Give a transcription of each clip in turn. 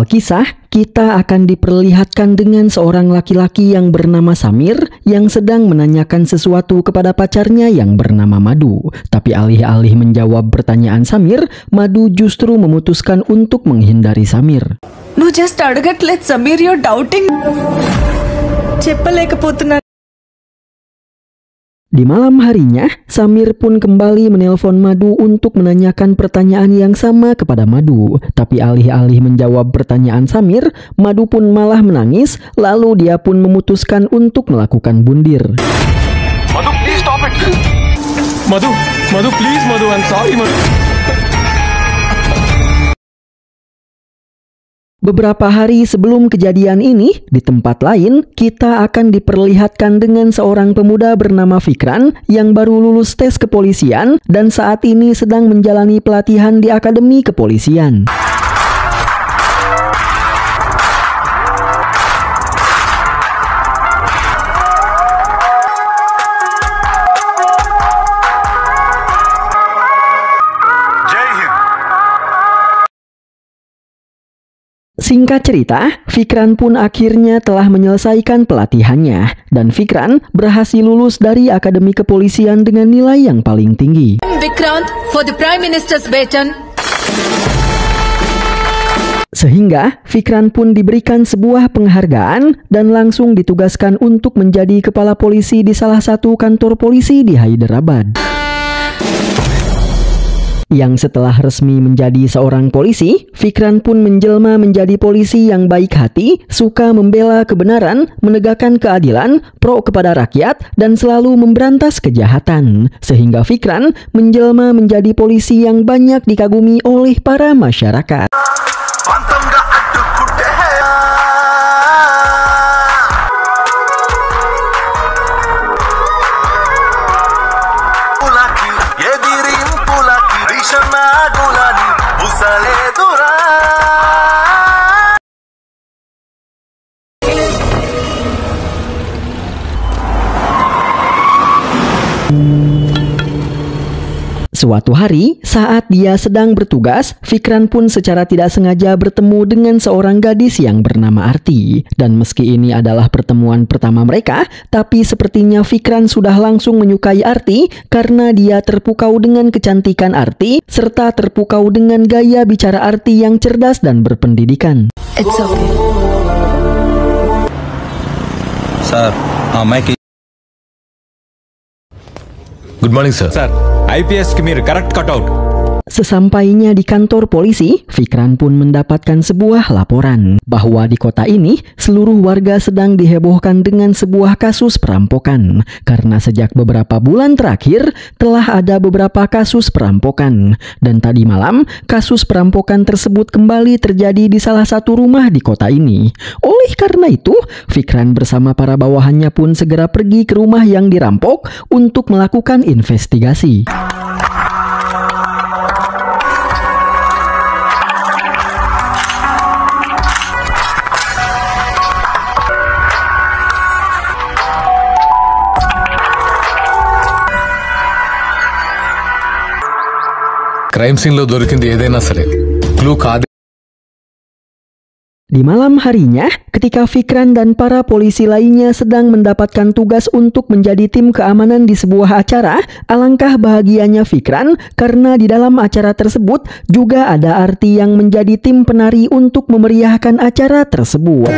awal kisah, kita akan diperlihatkan dengan seorang laki-laki yang bernama Samir yang sedang menanyakan sesuatu kepada pacarnya yang bernama Madu. Tapi alih-alih menjawab pertanyaan Samir, Madu justru memutuskan untuk menghindari Samir. "Nu just అడగట్లేదు Samir, you're doubting." చెప్పలేకపోతున్నా. Di malam harinya, Samir pun kembali menelpon Madu untuk menanyakan pertanyaan yang sama kepada Madu. Tapi alih-alih menjawab pertanyaan Samir, Madu pun malah menangis, lalu dia pun memutuskan untuk melakukan bundir. Madu, please stop it. Madu, please, Madu, I'm sorry, Madu. Beberapa hari sebelum kejadian ini, di tempat lain, kita akan diperlihatkan dengan seorang pemuda bernama Fikran yang baru lulus tes kepolisian dan saat ini sedang menjalani pelatihan di Akademi Kepolisian. Singkat cerita, Fikran pun akhirnya telah menyelesaikan pelatihannya dan Fikran berhasil lulus dari Akademi Kepolisian dengan nilai yang paling tinggi. Vikrant for the Prime Minister's baton. Sehingga Fikran pun diberikan sebuah penghargaan dan langsung ditugaskan untuk menjadi kepala polisi di salah satu kantor polisi di Hyderabad. Yang setelah resmi menjadi seorang polisi, Fikran pun menjelma menjadi polisi yang baik hati, suka membela kebenaran, menegakkan keadilan, pro kepada rakyat, dan selalu memberantas kejahatan. Sehingga Fikran menjelma menjadi polisi yang banyak dikagumi oleh para masyarakat. Suatu hari, saat dia sedang bertugas, Fikran pun secara tidak sengaja bertemu dengan seorang gadis yang bernama Arti. Dan meski ini adalah pertemuan pertama mereka, tapi sepertinya Fikran sudah langsung menyukai Arti karena dia terpukau dengan kecantikan Arti, serta terpukau dengan gaya bicara Arti yang cerdas dan berpendidikan. It's okay. Sir, Good morning, sir. Sir, IPS ki meer correct cut out. Sesampainya di kantor polisi, Fikran pun mendapatkan sebuah laporan bahwa di kota ini seluruh warga sedang dihebohkan dengan sebuah kasus perampokan. Karena sejak beberapa bulan terakhir telah ada beberapa kasus perampokan. Dan tadi malam kasus perampokan tersebut kembali terjadi di salah satu rumah di kota ini. Oleh karena itu, Fikran bersama para bawahannya pun segera pergi ke rumah yang dirampok untuk melakukan investigasi. Crime scene lo దొరికింది ఏదైనా సరే క్లూ కాదు. Di malam harinya, ketika Fikran dan para polisi lainnya sedang mendapatkan tugas untuk menjadi tim keamanan di sebuah acara, alangkah bahagianya Fikran karena di dalam acara tersebut juga ada Arti yang menjadi tim penari untuk memeriahkan acara tersebut.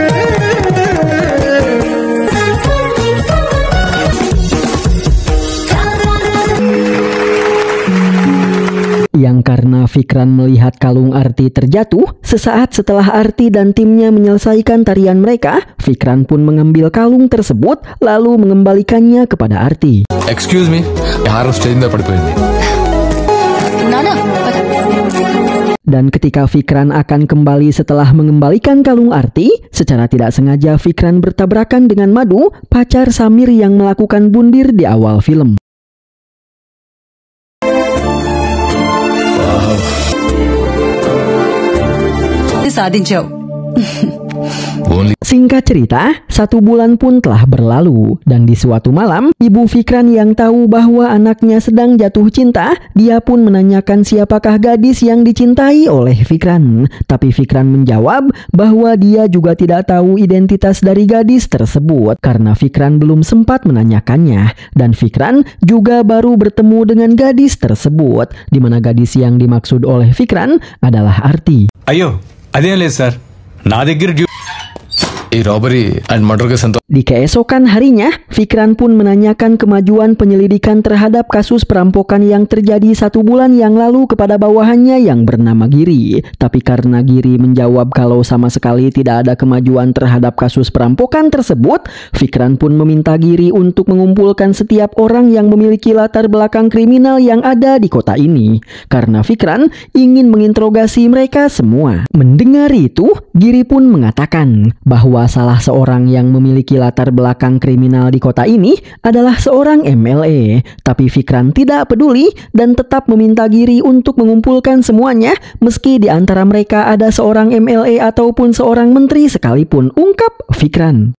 Yang karena Fikran melihat kalung Arti terjatuh, sesaat setelah Arti dan timnya menyelesaikan tarian mereka, Fikran pun mengambil kalung tersebut lalu mengembalikannya kepada Arti. Excuse me, హారం స్టేజ్ మీద పడిపోయింది. Dan ketika Fikran akan kembali setelah mengembalikan kalung Arti, secara tidak sengaja Fikran bertabrakan dengan Madu, pacar Samir yang melakukan bundir di awal film. సాధించావు. Singkat cerita, 1 bulan pun telah berlalu dan di suatu malam, ibu Fikran yang tahu bahwa anaknya sedang jatuh cinta, dia pun menanyakan siapakah gadis yang dicintai oleh Fikran. Tapi Fikran menjawab bahwa dia juga tidak tahu identitas dari gadis tersebut karena Fikran belum sempat menanyakannya. Dan Fikran juga baru bertemu dengan gadis tersebut, di mana gadis yang dimaksud oleh Fikran adalah Arti. Ayo, adeem లేదు సార్ నా దగ్గర ఈ robbery and murder case ఎంత Di keesokan harinya, Fikran pun menanyakan kemajuan penyelidikan terhadap kasus perampokan yang terjadi 1 bulan yang lalu kepada bawahannya yang bernama Giri. Tapi karena Giri menjawab kalau sama sekali tidak ada kemajuan terhadap kasus perampokan tersebut, Fikran pun meminta Giri untuk mengumpulkan setiap orang yang memiliki latar belakang kriminal yang ada di kota ini. Karena Fikran ingin menginterogasi mereka semua. Mendengar itu, Giri pun mengatakan bahwa salah seorang yang memiliki latar belakang kriminal di kota ini adalah seorang MLA. Tapi Fikran tidak peduli dan tetap meminta Giri untuk mengumpulkan semuanya meski di antara mereka ada seorang MLA ataupun seorang menteri sekalipun, ungkap Fikran.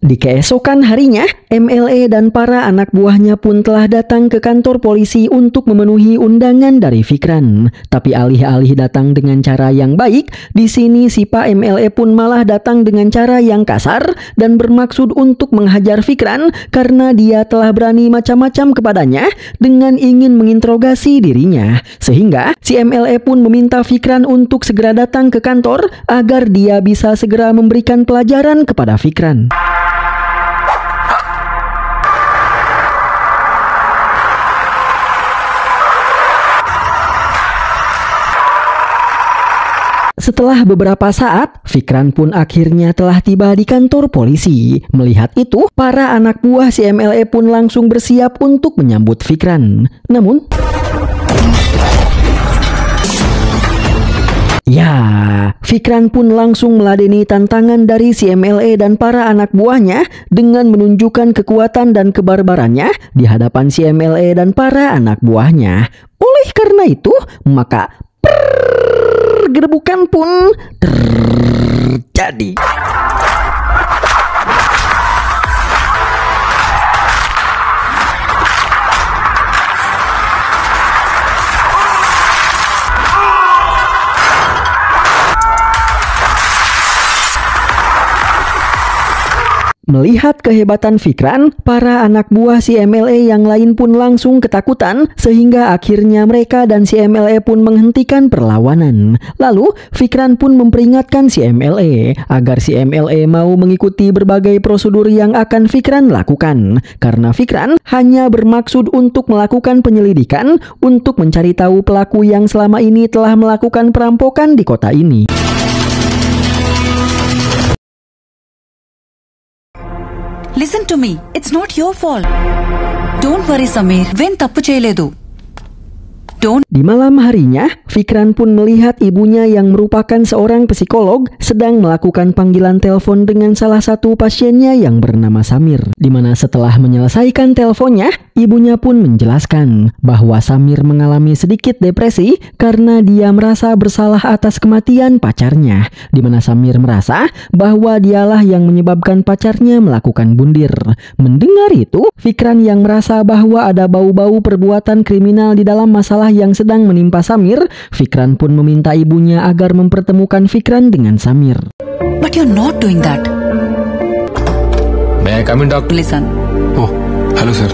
Di keesokan harinya, MLA dan para anak buahnya pun telah datang ke kantor polisi untuk memenuhi undangan dari Fikran. Tapi alih-alih datang dengan cara yang baik, di sini si Pak MLA pun malah datang dengan cara yang kasar dan bermaksud untuk menghajar Fikran karena dia telah berani macam-macam kepadanya dengan ingin menginterogasi dirinya. Sehingga si MLA pun meminta Fikran untuk segera datang ke kantor agar dia bisa segera memberikan pelajaran kepada Fikran. Setelah beberapa saat, Fikran pun akhirnya telah tiba di kantor polisi. Melihat itu, para anak buah si MLA pun langsung bersiap untuk menyambut Fikran. Namun, Fikran pun langsung meladeni tantangan dari si MLA dan para anak buahnya dengan menunjukkan kekuatan dan kebarbarannya di hadapan si MLA dan para anak buahnya. Oleh karena itu, maka gerbukan pun terjadi. Melihat kehebatan Fikran, para anak buah si MLA yang lain pun langsung ketakutan sehingga akhirnya mereka dan si MLA pun menghentikan perlawanan. Lalu Fikran pun memperingatkan si MLA agar si MLA mau mengikuti berbagai prosedur yang akan Fikran lakukan. Karena Fikran hanya bermaksud untuk melakukan penyelidikan untuk mencari tahu pelaku yang selama ini telah melakukan perampokan di kota ini. Listen to me. It's not your fault. Don't worry, Samir. Ven tappu cheyaledu. Di malam harinya, Fikran pun melihat ibunya yang merupakan seorang psikolog sedang melakukan panggilan telepon dengan salah satu pasiennya yang bernama Samir. Di mana setelah menyelesaikan teleponnya, ibunya pun menjelaskan bahwa Samir mengalami sedikit depresi karena dia merasa bersalah atas kematian pacarnya. Di mana Samir merasa bahwa dialah yang menyebabkan pacarnya melakukan bundir. Mendengar itu, Fikran yang merasa bahwa ada bau-bau perbuatan kriminal di dalam masalah yang sedang menimpa Samir, Fikran pun meminta ibunya agar mempertemukan Fikran dengan Samir. But you're not doing that. May I come in, doctor? Listen. Oh, hello sir.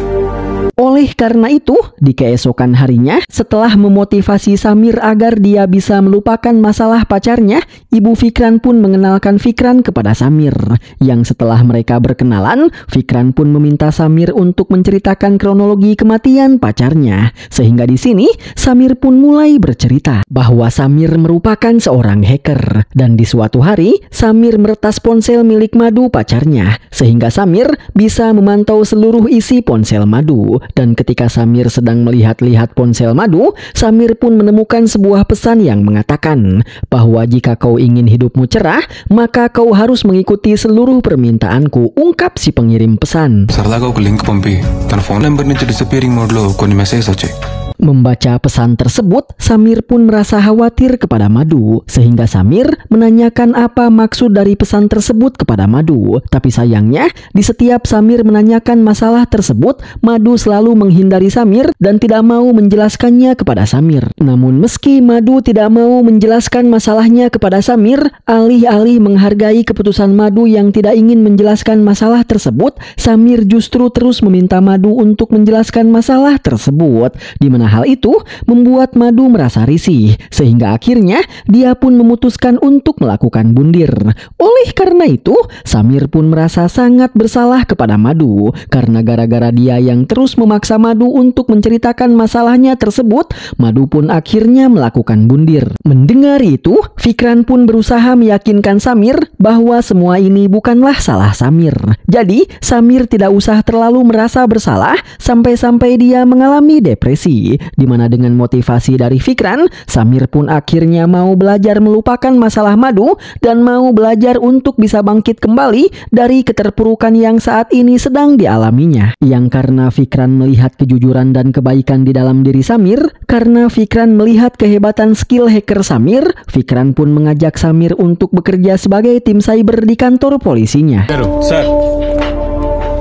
Oleh karena itu, di keesokan harinya, setelah memotivasi Samir agar dia bisa melupakan masalah pacarnya, ibu Fikran pun mengenalkan Fikran kepada Samir. Yang setelah mereka berkenalan, Fikran pun meminta Samir untuk menceritakan kronologi kematian pacarnya. Sehingga di sini, Samir pun mulai bercerita bahwa Samir merupakan seorang hacker. Dan di suatu hari, Samir meretas ponsel milik Madu pacarnya. Sehingga Samir bisa memantau seluruh isi ponsel Madu. Dan ketika Samir sedang melihat-lihat ponsel Madu, Samir pun menemukan sebuah pesan yang mengatakan bahwa jika kau ingin hidupmu cerah, maka kau harus mengikuti seluruh permintaanku, ungkap si pengirim pesan. సరదాగా ఒక లింక్ పంపి తన phone number నుంచి డిసపియరింగ్ మోడ్లో కొన్ని మెసేజ్ వచ్చాయి. Membaca pesan tersebut, Samir pun merasa khawatir kepada Madu, sehingga Samir menanyakan apa maksud dari pesan tersebut kepada Madu. Tapi sayangnya, di setiap Samir menanyakan masalah tersebut, Madu selalu menghindari Samir dan tidak mau menjelaskannya kepada Samir. Namun meski Madu tidak mau menjelaskan masalahnya kepada Samir, alih-alih menghargai keputusan Madu yang tidak ingin menjelaskan masalah tersebut, Samir justru terus meminta Madu untuk menjelaskan masalah tersebut, di mana hal itu membuat Madu merasa risih, sehingga akhirnya dia pun memutuskan untuk melakukan bundir. Oleh karena itu, Samir pun merasa sangat bersalah kepada Madu, karena gara-gara dia yang terus memaksa Madu untuk menceritakan masalahnya tersebut, Madu pun akhirnya melakukan bundir. Mendengar itu, Fikran pun berusaha meyakinkan Samir bahwa semua ini bukanlah salah Samir. Jadi, Samir tidak usah terlalu merasa bersalah sampai-sampai dia mengalami depresi. Di mana dengan motivasi dari Fikran, Samir pun akhirnya mau belajar melupakan masalah Madu dan mau belajar untuk bisa bangkit kembali dari keterpurukan yang saat ini sedang dialaminya. Yang karena Fikran melihat kejujuran dan kebaikan di dalam diri Samir, karena Fikran melihat kehebatan skill hacker Samir, Fikran pun mengajak Samir untuk bekerja sebagai tim cyber di kantor polisinya. Sir.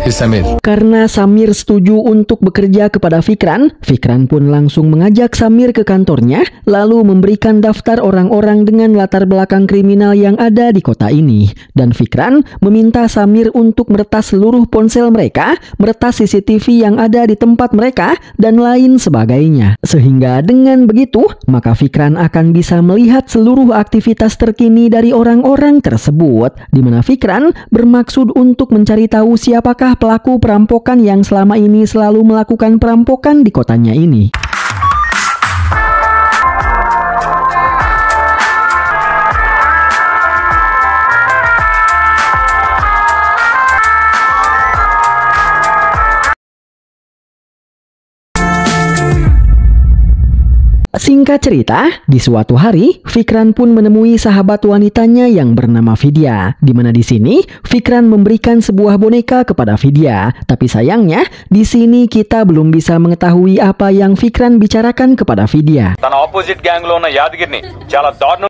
Samir. Karena Samir setuju untuk bekerja kepada Fikran, Fikran pun langsung mengajak Samir ke kantornya, lalu memberikan daftar orang-orang dengan latar belakang kriminal yang ada di kota ini. Dan Fikran meminta Samir untuk meretas seluruh ponsel mereka, meretas CCTV yang ada di tempat mereka, dan lain sebagainya. Sehingga dengan begitu, maka Fikran akan bisa melihat seluruh aktivitas terkini dari orang-orang tersebut, di mana Fikran bermaksud untuk mencari tahu siapakah pelaku perampokan yang selama ini selalu melakukan perampokan di kotanya ini. Singkat cerita, di suatu hari, Fikran pun menemui sahabat wanitanya yang bernama Vidya, di mana di sini Fikran memberikan sebuah boneka kepada Vidya. Tapi sayangnya, di sini kita belum bisa mengetahui apa yang Fikran bicarakan kepada Vidya.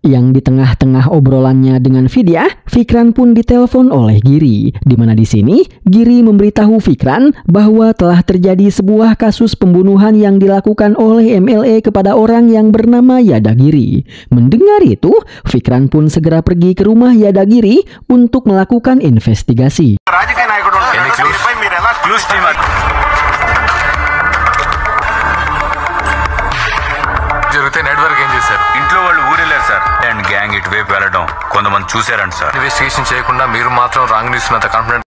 Yang di tengah-tengah obrolannya dengan Vidya, Fikran pun ditelepon oleh Giri, di mana di sini Giri memberitahu Fikran bahwa telah terjadi sebuah kasus pembunuhan yang dilakukan oleh MLA kepada orang yang bernama Yadagiri. Mendengar itu, Fikran pun segera pergi ke rumah Yadagiri untuk melakukan investigasi. జరిగితే నెట్వర్క్ ఏం చేశారు? ఇంట్లో వాళ్ళు ఊరెళ్ళారు sir. And gang ఇటువైపు వెళ్ళడం కొంతమంది చూశారంట సార్. ఇన్వెస్టిగేషన్ చేయకుండా మీరు మాత్రం రాంగ్ న్యూస్ అంత confident.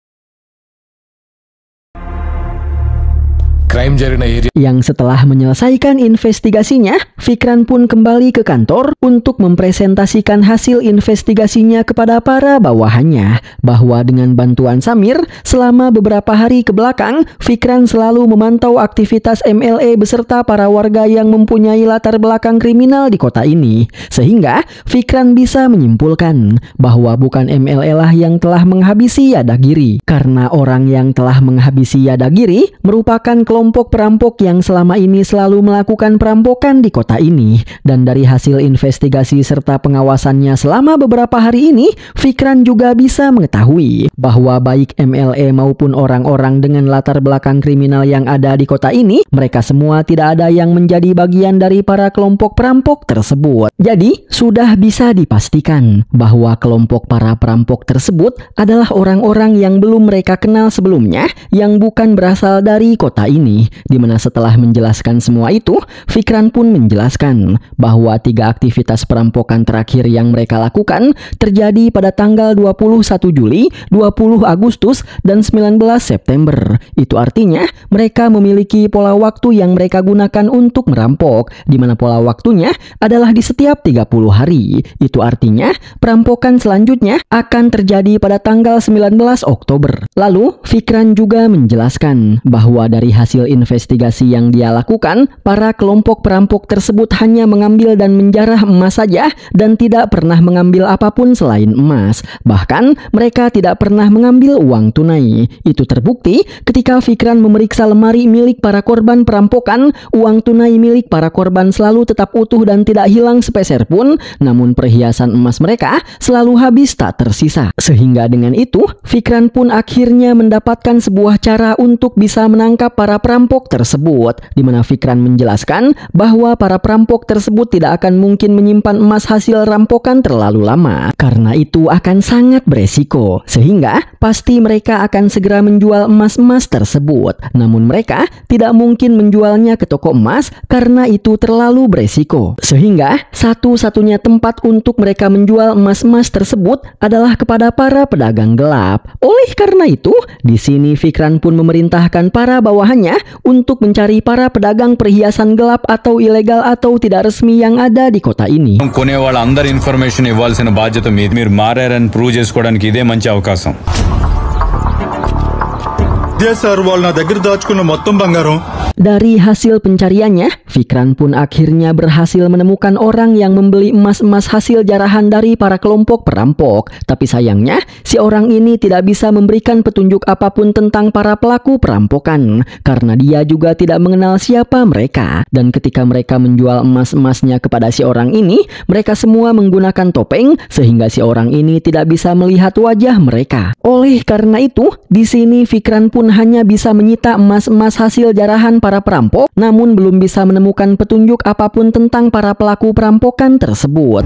Yang setelah menyelesaikan investigasinya, Fikran pun kembali ke kantor untuk mempresentasikan hasil investigasinya kepada para bawahannya, bahwa dengan bantuan Samir, selama beberapa hari ke belakang, Fikran selalu memantau aktivitas MLA beserta para warga yang mempunyai latar belakang kriminal di kota ini, sehingga Fikran bisa menyimpulkan bahwa bukan MLA lah yang telah menghabisi Yadagiri, karena orang yang telah menghabisi Yadagiri merupakan kelompok perampok yang selama ini selalu melakukan perampokan di kota ini. Dan dari hasil investigasi serta pengawasannya selama beberapa hari ini, Fikran juga bisa mengetahui bahwa baik MLA maupun orang-orang dengan latar belakang kriminal yang ada di kota ini, mereka semua tidak ada yang menjadi bagian dari para kelompok perampok tersebut. Jadi, sudah bisa dipastikan bahwa kelompok para perampok tersebut adalah orang-orang yang belum mereka kenal sebelumnya, yang bukan berasal dari kota ini. Di mana setelah menjelaskan semua itu, Fikran pun menjelaskan bahwa 3 aktivitas perampokan terakhir yang mereka lakukan terjadi pada tanggal 21 Juli, 20 Agustus, dan 19 September. Itu artinya mereka memiliki pola waktu yang mereka gunakan untuk merampok, di mana pola waktunya adalah di setiap 30 hari. Itu artinya perampokan selanjutnya akan terjadi pada tanggal 19 Oktober. Lalu Fikran juga menjelaskan bahwa dari hasil Hasil investigasi yang dia lakukan, para kelompok perampok tersebut hanya mengambil dan menjarah emas saja dan tidak pernah mengambil apapun selain emas. Bahkan mereka tidak pernah mengambil uang tunai. Itu terbukti ketika Fikran memeriksa lemari milik para korban perampokan. Uang tunai milik para korban selalu tetap utuh dan tidak hilang sepeser pun, namun perhiasan emas mereka selalu habis tak tersisa. Sehingga dengan itu, Fikran pun akhirnya mendapatkan sebuah cara untuk bisa menangkap para perampok tersebut, di mana Fikran menjelaskan bahwa para perampok tersebut tidak akan mungkin menyimpan emas hasil rampokan terlalu lama, karena itu akan sangat beresiko, sehingga pasti mereka akan segera menjual emas-emas tersebut. Namun mereka tidak mungkin menjualnya ke toko emas karena itu terlalu beresiko, sehingga satu-satunya tempat untuk mereka menjual emas-emas tersebut adalah kepada para pedagang gelap. Oleh karena itu, di sini Fikran pun memerintahkan para bawahannya untuk mencari para pedagang perhiasan gelap atau ilegal atau tidak resmi yang ada di kota ini. కొనే వాళ్ళందరి ఇన్ఫర్మేషన్ ఇవ్వాల్సిన బాధ్యత మీది. మీరు మారారని ప్రూవ్ చేసుకోవడానికి ఇదే మంచి అవకాశం. Dia సార్ వాళ్ళు నా దగ్గర దాచుకున్న మొత్తం బంగారం. Dari hasil pencariannya, Fikran pun akhirnya berhasil menemukan orang yang membeli emas-emas hasil jarahan dari para kelompok perampok. Tapi sayangnya, si orang ini tidak bisa memberikan petunjuk apapun tentang para pelaku perampokan, karena dia juga tidak mengenal siapa mereka. Dan ketika mereka menjual emas-emasnya kepada si orang ini, mereka semua menggunakan topeng, sehingga si orang ini tidak bisa melihat wajah mereka. Oleh karena itu, di sini Fikran pun hanya bisa menyita emas-emas hasil jarahan para perampok, namun belum bisa menemukan petunjuk apapun tentang para pelaku perampokan tersebut.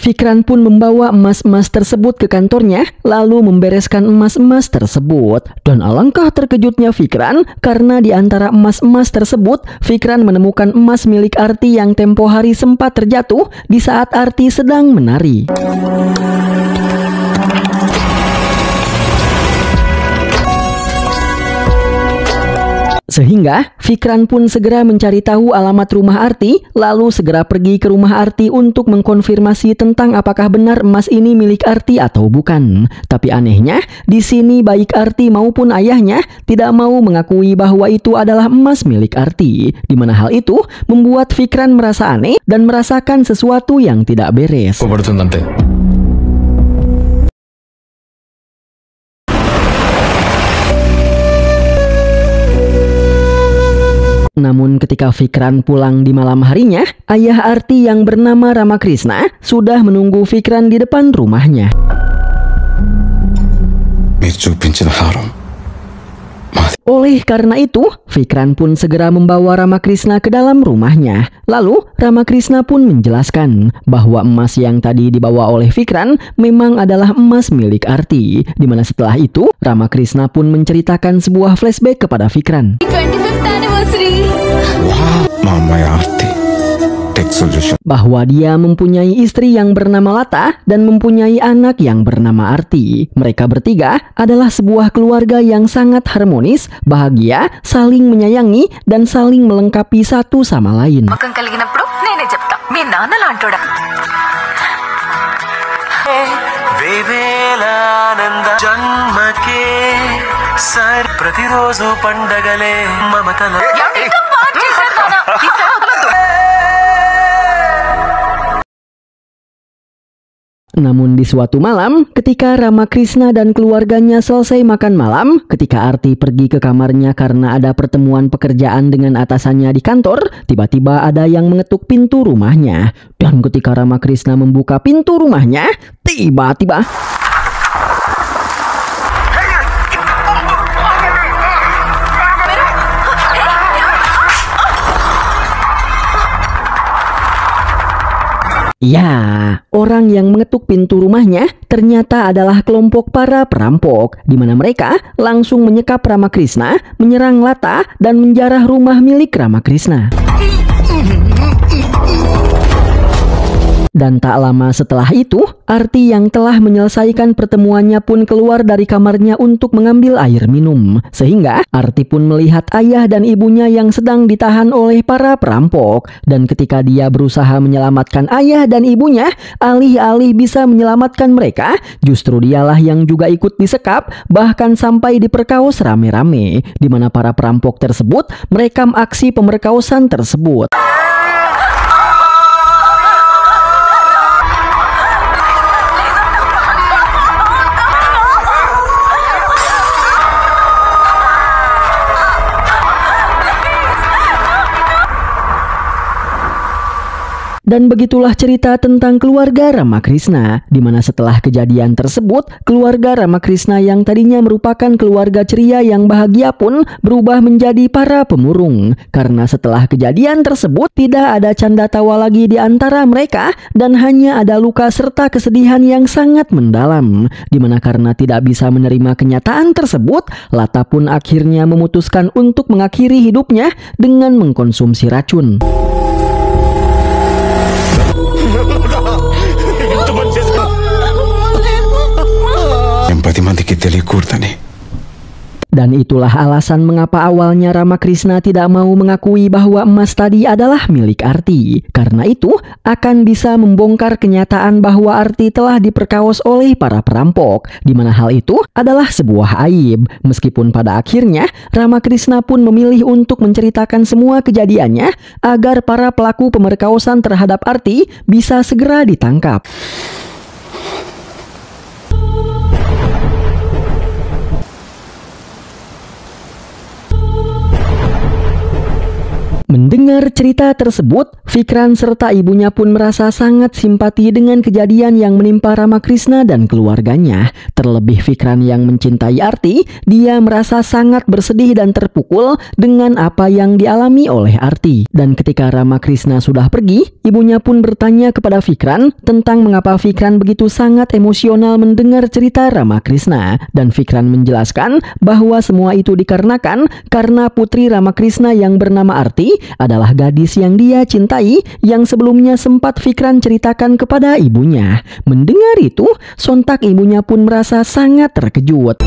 Fikran pun membawa emas-emas tersebut ke kantornya, lalu membereskan emas-emas tersebut. Dan alangkah terkejutnya Fikran, karena di antara emas-emas tersebut, Fikran menemukan emas milik Arti yang tempo hari sempat terjatuh di saat Arti sedang menari. Sehingga Fikran pun segera mencari tahu alamat rumah Arti, lalu segera pergi ke rumah Arti untuk mengkonfirmasi tentang apakah benar emas ini milik Arti atau bukan. Tapi anehnya, di sini baik Arti maupun ayahnya tidak mau mengakui bahwa itu adalah emas milik Arti, di mana hal itu membuat Fikran merasa aneh dan merasakan sesuatu yang tidak beres. Namun ketika Fikran pulang di malam harinya, ayah Arti yang bernama Ramakrishna sudah menunggu Fikran di depan rumahnya. Oleh karena itu, Fikran pun segera membawa Ramakrishna ke dalam rumahnya. Lalu, Ramakrishna pun menjelaskan bahwa emas yang tadi dibawa oleh Fikran memang adalah emas milik Arti. Di mana setelah itu, Ramakrishna pun menceritakan sebuah flashback kepada Fikran. 25th anniversary. Bahwa dia mempunyai istri yang bernama Lata dan mempunyai anak yang bernama Arti. Mereka bertiga adalah sebuah keluarga yang sangat harmonis, bahagia, saling menyayangi, dan saling melengkapi satu sama lain. Namun di suatu malam, ketika Ramakrishna dan keluarganya selesai makan malam, ketika Arti pergi ke kamarnya karena ada pertemuan pekerjaan dengan atasannya di kantor, tiba-tiba ada yang mengetuk pintu rumahnya. Dan ketika Ramakrishna membuka pintu rumahnya, tiba-tiba ya, orang yang mengetuk pintu rumahnya ternyata adalah kelompok para perampok, di mana mereka langsung menyekap Ramakrishna, menyerang Lata, dan menjarah rumah milik Ramakrishna. Dan tak lama setelah itu, Arti yang telah menyelesaikan pertemuannya pun keluar dari kamarnya untuk mengambil air minum. Sehingga Arti pun melihat ayah dan ibunya yang sedang ditahan oleh para perampok. Dan ketika dia berusaha menyelamatkan ayah dan ibunya, alih-alih bisa menyelamatkan mereka, justru dialah yang juga ikut disekap, bahkan sampai diperkaos rame-rame, di mana para perampok tersebut merekam aksi pemerkosaan tersebut. Dan begitulah cerita tentang keluarga Ramakrishna, di mana setelah kejadian tersebut, keluarga Ramakrishna yang tadinya merupakan keluarga ceria yang bahagia pun berubah menjadi para pemurung. Karena setelah kejadian tersebut, tidak ada canda tawa lagi di antara mereka, dan hanya ada luka serta kesedihan yang sangat mendalam. Di mana karena tidak bisa menerima kenyataan tersebut, Lata pun akhirnya memutuskan untuk mengakhiri hidupnya dengan mengkonsumsi racun. Dan itulah alasan mengapa awalnya Ramakrishna tidak mau mengakui bahwa emas tadi adalah milik Arti. Karena itu akan bisa membongkar kenyataan bahwa Arti telah diperkaos oleh para perampok, di mana hal itu adalah sebuah aib. Meskipun pada akhirnya Ramakrishna pun memilih untuk menceritakan semua kejadiannya agar para pelaku pemerkosaan terhadap Arti bisa segera ditangkap. Mendengar cerita tersebut, Fikran serta ibunya pun merasa sangat simpati dengan kejadian yang menimpa Ramakrishna dan keluarganya. Terlebih Fikran yang mencintai Arti, dia merasa sangat bersedih dan terpukul dengan apa yang dialami oleh Arti. Dan ketika Ramakrishna sudah pergi, ibunya pun bertanya kepada Fikran tentang mengapa Fikran begitu sangat emosional mendengar cerita Ramakrishna. Dan Fikran menjelaskan bahwa semua itu dikarenakan karena putri Ramakrishna yang bernama Arti adalah gadis yang dia cintai yang sebelumnya sempat Fikran ceritakan kepada ibunya. Mendengar itu, sontak ibunya pun merasa sangat terkejut.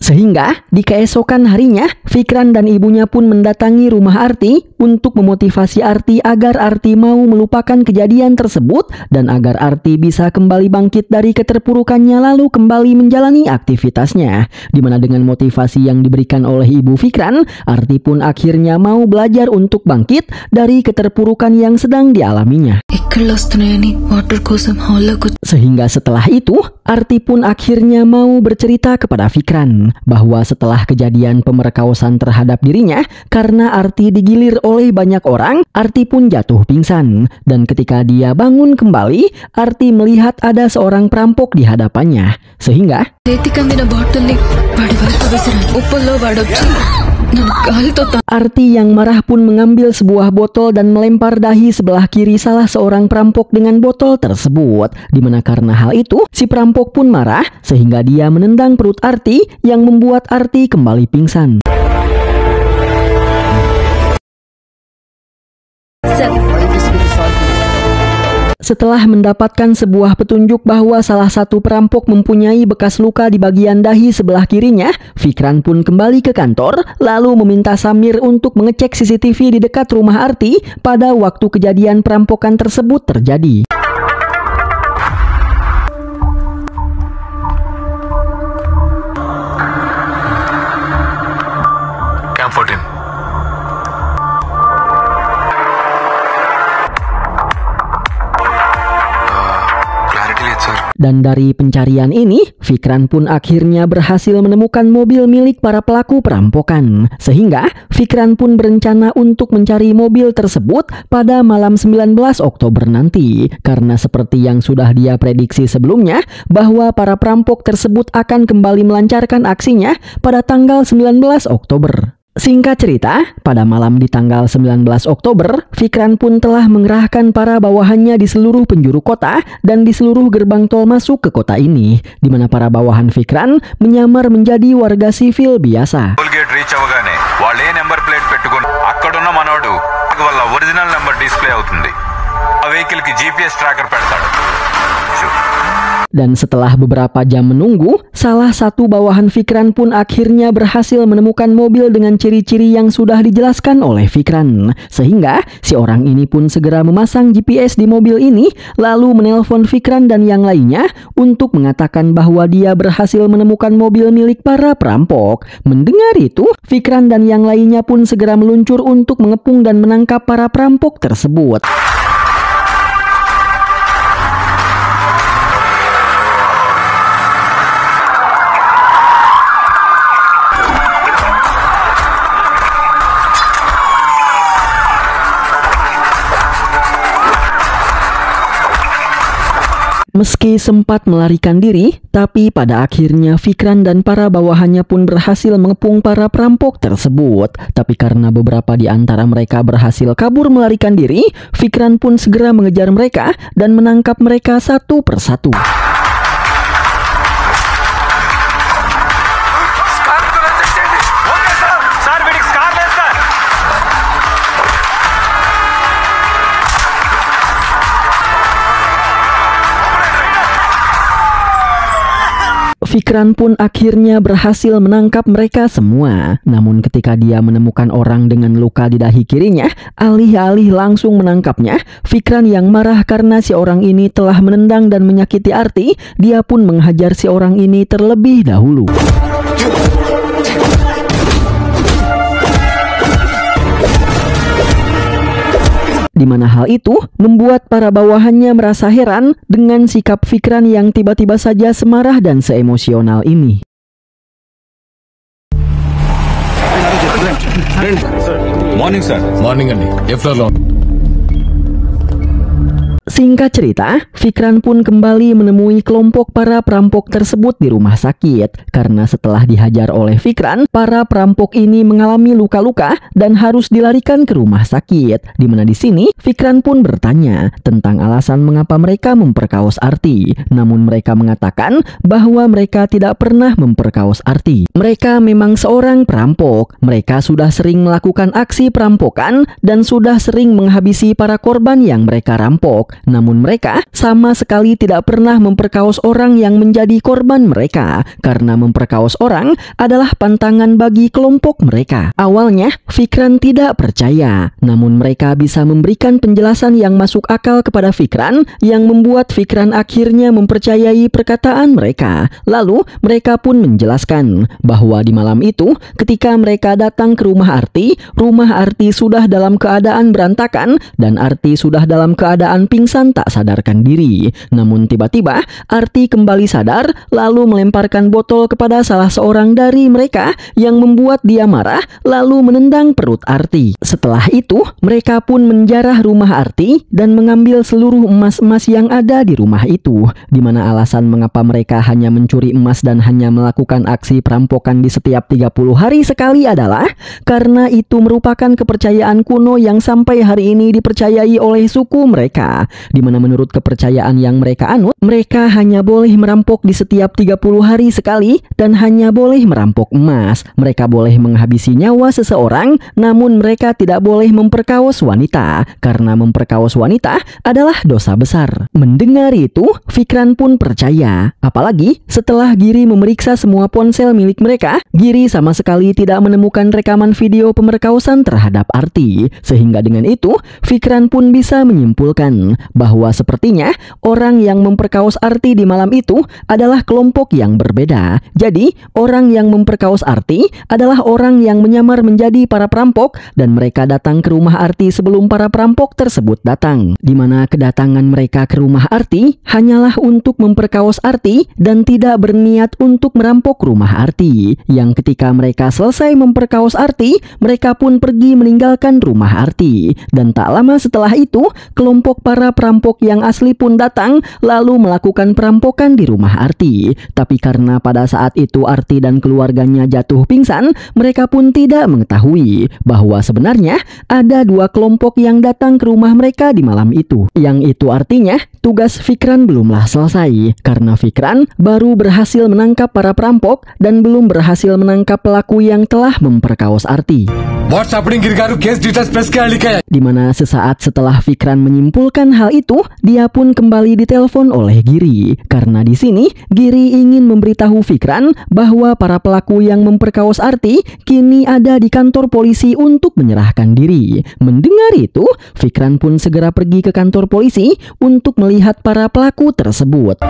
Sehingga di keesokan harinya, Fikran dan ibunya pun mendatangi rumah Arti untuk memotivasi Arti agar Arti mau melupakan kejadian tersebut dan agar Arti bisa kembali bangkit dari keterpurukannya lalu kembali menjalani aktivitasnya. Dimana dengan motivasi yang diberikan oleh ibu Fikran, Arti pun akhirnya mau belajar untuk bangkit dari keterpurukan yang sedang dialaminya. Sehingga setelah itu, Arti pun akhirnya mau bercerita kepada Fikran bahwa setelah kejadian pemerkosaan terhadap dirinya, karena Arti digilir oleh banyak orang, Arti pun jatuh pingsan. Dan ketika dia bangun kembali, Arti melihat ada seorang perampok di hadapannya. Sehingga Arti yang marah pun mengambil sebuah botol dan melempar dahi sebelah kiri salah seorang perampok dengan botol tersebut. Dimana karena hal itu, si perampok pun marah sehingga dia menendang perut Arti yang membuat Arti kembali pingsan. Setelah mendapatkan sebuah petunjuk bahwa salah satu perampok mempunyai bekas luka di bagian dahi sebelah kirinya, Fikran pun kembali ke kantor lalu meminta Samir untuk mengecek CCTV di dekat rumah Arti pada waktu kejadian perampokan tersebut terjadi. Camp 14. Dan dari pencarian ini, Fikran pun akhirnya berhasil menemukan mobil milik para pelaku perampokan. Sehingga Fikran pun berencana untuk mencari mobil tersebut pada malam 19 Oktober nanti. Karena seperti yang sudah dia prediksi sebelumnya, bahwa para perampok tersebut akan kembali melancarkan aksinya pada tanggal 19 Oktober. Singkat cerita, pada malam di tanggal 19 Oktober, Fikran pun telah mengerahkan para bawahannya di seluruh penjuru kota dan di seluruh gerbang tol masuk ke kota ini, di mana para bawahan Fikran menyamar menjadi warga sivil biasa. Tollgate reach avagane అవుతుంది. ఆ వెహికల్ కి GPS tracker పెడతాడు. Dan setelah beberapa jam menunggu, salah satu bawahan Fikran pun akhirnya berhasil menemukan mobil dengan ciri-ciri yang sudah dijelaskan oleh Fikran. Sehingga si orang ini pun segera memasang GPS di mobil ini, lalu menelpon Fikran dan yang lainnya untuk mengatakan bahwa dia berhasil menemukan mobil milik para perampok. Mendengar itu, Fikran dan yang lainnya pun segera meluncur untuk mengepung dan menangkap para perampok tersebut. Meski sempat melarikan diri, tapi pada akhirnya Fikran dan para bawahannya pun berhasil mengepung para perampok tersebut. Tapi karena beberapa di antara mereka berhasil kabur melarikan diri, Fikran pun segera mengejar mereka dan menangkap mereka satu persatu. Fikran pun akhirnya berhasil menangkap mereka semua. Namun ketika dia menemukan orang dengan luka di dahi kirinya, alih-alih langsung menangkapnya, Fikran yang marah karena si orang ini telah menendang dan menyakiti Arti, dia pun menghajar si orang ini terlebih dahulu. Di mana hal itu membuat para bawahannya merasa heran dengan sikap Fikran yang tiba-tiba saja semarah dan seemosional ini. Morning sir. Morning అండి. ఏ ఫ్లోర్ లో? Singkat cerita, Fikran pun kembali menemui kelompok para perampok tersebut di rumah sakit. Karena setelah dihajar oleh Fikran, para perampok ini mengalami luka-luka dan harus dilarikan ke rumah sakit. Di mana di sini, Fikran pun bertanya tentang alasan mengapa mereka memperkaos Arti. Namun mereka mengatakan bahwa mereka tidak pernah memperkaos Arti. Mereka memang seorang perampok. Mereka sudah sering melakukan aksi perampokan dan sudah sering menghabisi para korban yang mereka rampok. Namun mereka sama sekali tidak pernah memperkaos orang yang menjadi korban mereka, karena memperkaos orang adalah pantangan bagi kelompok mereka. Awalnya Fikran tidak percaya, namun mereka bisa memberikan penjelasan yang masuk akal kepada Fikran, yang membuat Fikran akhirnya mempercayai perkataan mereka. Lalu mereka pun menjelaskan bahwa di malam itu ketika mereka datang ke rumah Arti sudah dalam keadaan berantakan dan Arti sudah dalam keadaan pingsan tak sadarkan diri. Namun tiba-tiba Arti kembali sadar lalu melemparkan botol kepada salah seorang dari mereka yang membuat dia marah lalu menendang perut Arti. Setelah itu mereka pun menjarah rumah Arti dan mengambil seluruh emas-emas yang ada di rumah itu. Di mana alasan mengapa mereka hanya mencuri emas dan hanya melakukan aksi perampokan di setiap 30 hari sekali adalah karena itu merupakan kepercayaan kuno yang sampai hari ini dipercayai oleh suku mereka. Di mana menurut kepercayaan yang mereka anut, mereka hanya boleh merampok di setiap 30 hari sekali dan hanya boleh merampok emas. Mereka boleh menghabisi nyawa seseorang, namun mereka tidak boleh memperkaos wanita, karena memperkaos wanita adalah dosa besar. Mendengar itu, Fikran pun percaya. Apalagi setelah Giri memeriksa semua ponsel milik mereka, Giri sama sekali tidak menemukan rekaman video pemerkosaan terhadap Arti. Sehingga dengan itu, Fikran pun bisa menyimpulkan bahwa sepertinya orang yang memperkaos Arti di malam itu adalah kelompok yang berbeda. Jadi orang yang memperkaos Arti adalah orang yang menyamar menjadi para perampok dan mereka datang ke rumah Arti sebelum para perampok tersebut datang. Di mana kedatangan mereka ke rumah Arti hanyalah untuk memperkaos Arti dan tidak berniat untuk merampok rumah Arti. Yang ketika mereka selesai memperkaos Arti, mereka pun pergi meninggalkan rumah Arti. Dan tak lama setelah itu, kelompok para perampok perampok yang asli pun datang lalu melakukan perampokan di rumah Arti. Tapi karena pada saat itu Arti dan keluarganya jatuh pingsan, mereka pun tidak mengetahui bahwa sebenarnya ada dua kelompok yang datang ke rumah mereka di malam itu. Yang itu artinya tugas Fikran belumlah selesai karena Fikran baru berhasil menangkap para perampok dan belum berhasil menangkap pelaku yang telah memperkaos Arti. Di mana sesaat setelah Fikran menyimpulkan hal itu, dia pun kembali ditelepon oleh Giri. Karena di sini Giri ingin memberitahu Fikran bahwa para pelaku yang memperkaos Arti kini ada di kantor polisi untuk menyerahkan diri. Mendengar itu, Fikran pun segera pergi ke kantor polisi untuk melihat para pelaku tersebut.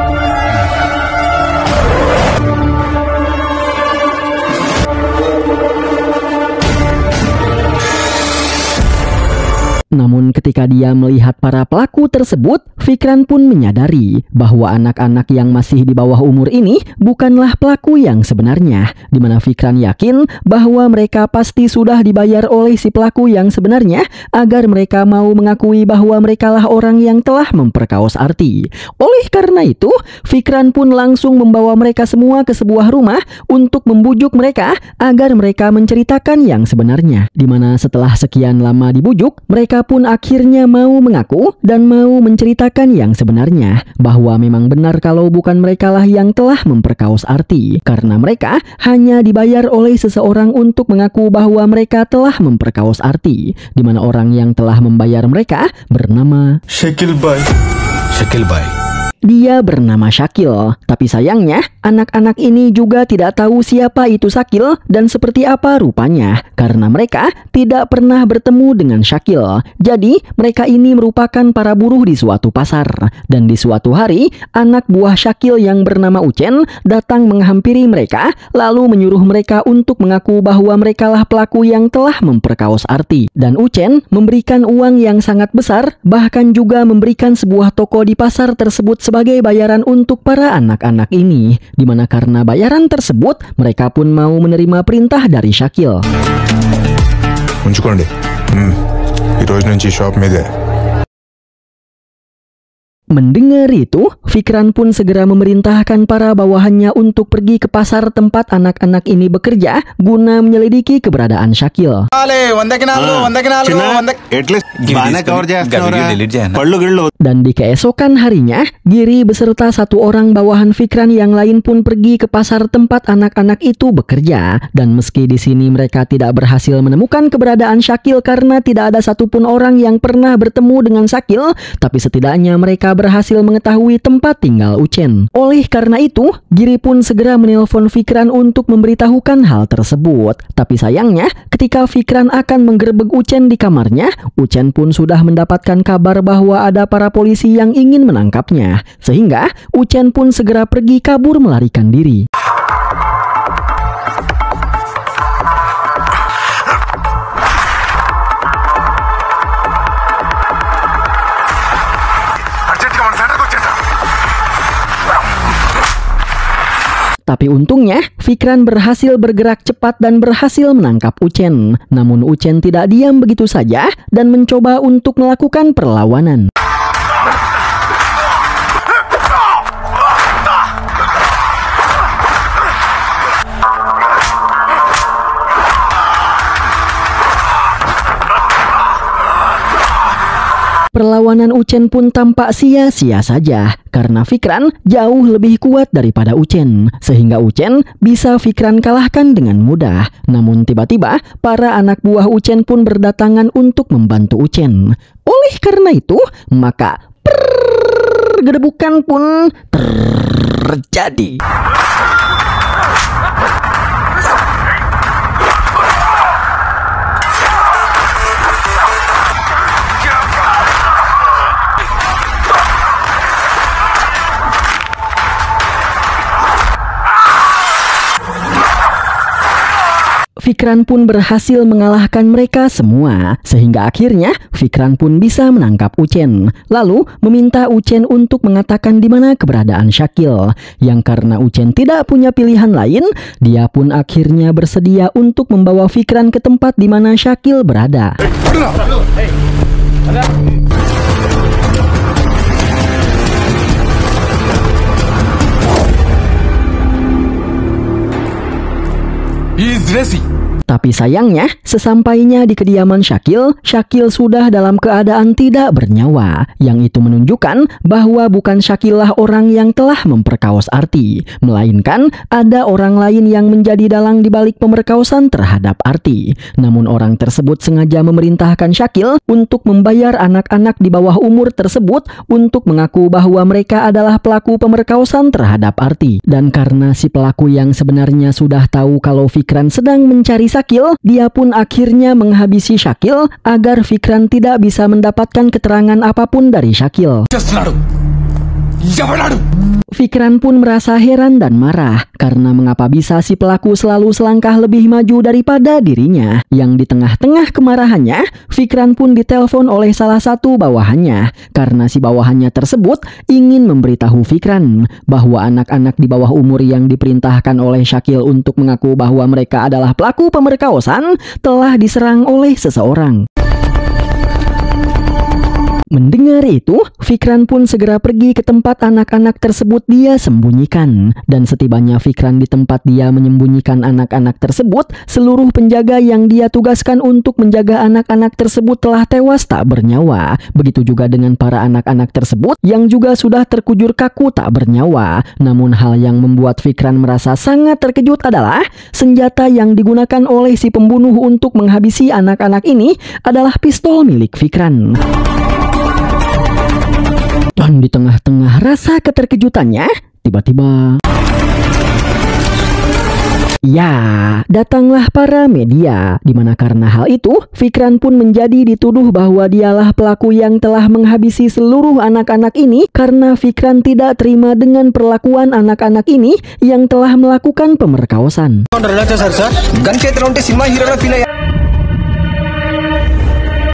Namun ketika dia melihat para pelaku tersebut, Fikran pun menyadari bahwa anak-anak yang masih di bawah umur ini bukanlah pelaku yang sebenarnya, di mana Fikran yakin bahwa mereka pasti sudah dibayar oleh si pelaku yang sebenarnya agar mereka mau mengakui bahwa merekalah orang yang telah memperkaos Arti. Oleh karena itu, Fikran pun langsung membawa mereka semua ke sebuah rumah untuk membujuk mereka agar mereka menceritakan yang sebenarnya, di mana setelah sekian lama dibujuk, mereka pun akhirnya mau mengaku dan mau menceritakan yang sebenarnya, bahwa memang benar kalau bukan merekalah yang telah memperkaos Arti, karena mereka hanya dibayar oleh seseorang untuk mengaku bahwa mereka telah memperkaos Arti, di mana orang yang telah membayar mereka bernama Shakil Bhai. Dia bernama Syakil, tapi sayangnya anak-anak ini juga tidak tahu siapa itu Syakil dan seperti apa rupanya, karena mereka tidak pernah bertemu dengan Syakil. Jadi mereka ini merupakan para buruh di suatu pasar, dan di suatu hari anak buah Syakil yang bernama Ucen datang menghampiri mereka lalu menyuruh mereka untuk mengaku bahwa merekalah pelaku yang telah memperkaos Arti. Dan Ucen memberikan uang yang sangat besar, bahkan juga memberikan sebuah toko di pasar tersebut sebagai bayaran untuk para anak-anak ini, di mana karena bayaran tersebut mereka pun mau menerima perintah dari Syakil. ఉంచుకోండి ఈ రోజు నుంచి షాప్ మీదే. Mendengar itu, Fikran pun segera memerintahkan para bawahannya untuk pergi ke pasar tempat anak-anak ini bekerja guna menyelidiki keberadaan Syakil. Dan di keesokan harinya, Giri beserta satu orang bawahan Fikran yang lain pun pergi ke pasar tempat anak-anak itu bekerja. Dan meski di sini mereka tidak berhasil menemukan keberadaan Syakil karena tidak ada satupun orang yang pernah bertemu dengan Syakil, tapi setidaknya mereka berhasil mengetahui tempat tinggal Ucen. Oleh karena itu, Giri pun segera menelpon Fikran untuk memberitahukan hal tersebut. Tapi sayangnya, ketika Fikran akan menggerebek Ucen di kamarnya, Ucen pun sudah mendapatkan kabar bahwa ada para polisi yang ingin menangkapnya. Sehingga Ucen pun segera pergi kabur melarikan diri. Tapi untungnya, Fikran berhasil bergerak cepat dan berhasil menangkap Ucen. Namun Ucen tidak diam begitu saja dan mencoba untuk melakukan perlawanan. Perlawanan Ucen pun tampak sia-sia saja karena Fikran jauh lebih kuat daripada Ucen, sehingga Ucen bisa Fikran kalahkan dengan mudah. Namun tiba-tiba para anak buah Ucen pun berdatangan untuk membantu Ucen. Oleh karena itu, maka pergedebukan pun terjadi. Fikran pun berhasil mengalahkan mereka semua, sehingga akhirnya Fikran pun bisa menangkap Ucen, lalu meminta Ucen untuk mengatakan di mana keberadaan Syakil. Yang karena Ucen tidak punya pilihan lain, dia pun akhirnya bersedia untuk membawa Fikran ke tempat di mana Syakil berada. Seriously. Tapi sayangnya, sesampainya di kediaman Syakil sudah dalam keadaan tidak bernyawa. Yang itu menunjukkan bahwa bukan Syakillah orang yang telah memperkaos Arti, melainkan ada orang lain yang menjadi dalang di balik pemerkosaan terhadap Arti. Namun orang tersebut sengaja memerintahkan Syakil untuk membayar anak-anak di bawah umur tersebut untuk mengaku bahwa mereka adalah pelaku pemerkosaan terhadap Arti. Dan karena si pelaku yang sebenarnya sudah tahu kalau Fikran sedang mencari Syakil, dia pun akhirnya menghabisi Syakil agar Fikran tidak bisa mendapatkan keterangan apapun dari Syakil. Fikran pun merasa heran dan marah karena mengapa bisa si pelaku selalu selangkah lebih maju daripada dirinya. Yang di tengah-tengah kemarahannya, Fikran pun ditelepon oleh salah satu bawahannya karena si bawahannya tersebut ingin memberitahu Fikran bahwa anak-anak di bawah umur yang diperintahkan oleh Syakil untuk mengaku bahwa mereka adalah pelaku pemerkosaan telah diserang oleh seseorang. Mendengar itu, Fikran pun segera pergi ke tempat anak-anak tersebut dia sembunyikan. Dan setibanya Fikran di tempat dia menyembunyikan anak-anak tersebut, seluruh penjaga yang dia tugaskan untuk menjaga anak-anak tersebut telah tewas tak bernyawa. Begitu juga dengan para anak-anak tersebut yang juga sudah terkujur kaku tak bernyawa. Namun hal yang membuat Fikran merasa sangat terkejut adalah senjata yang digunakan oleh si pembunuh untuk menghabisi anak-anak ini adalah pistol milik Fikran. Dan di tengah-tengah rasa keterkejutannya, tiba-tiba ya, datanglah para media, di mana karena hal itu, Fikran pun menjadi dituduh bahwa dialah pelaku yang telah menghabisi seluruh anak-anak ini karena Fikran tidak terima dengan perlakuan anak-anak ini yang telah melakukan pemerkosaan.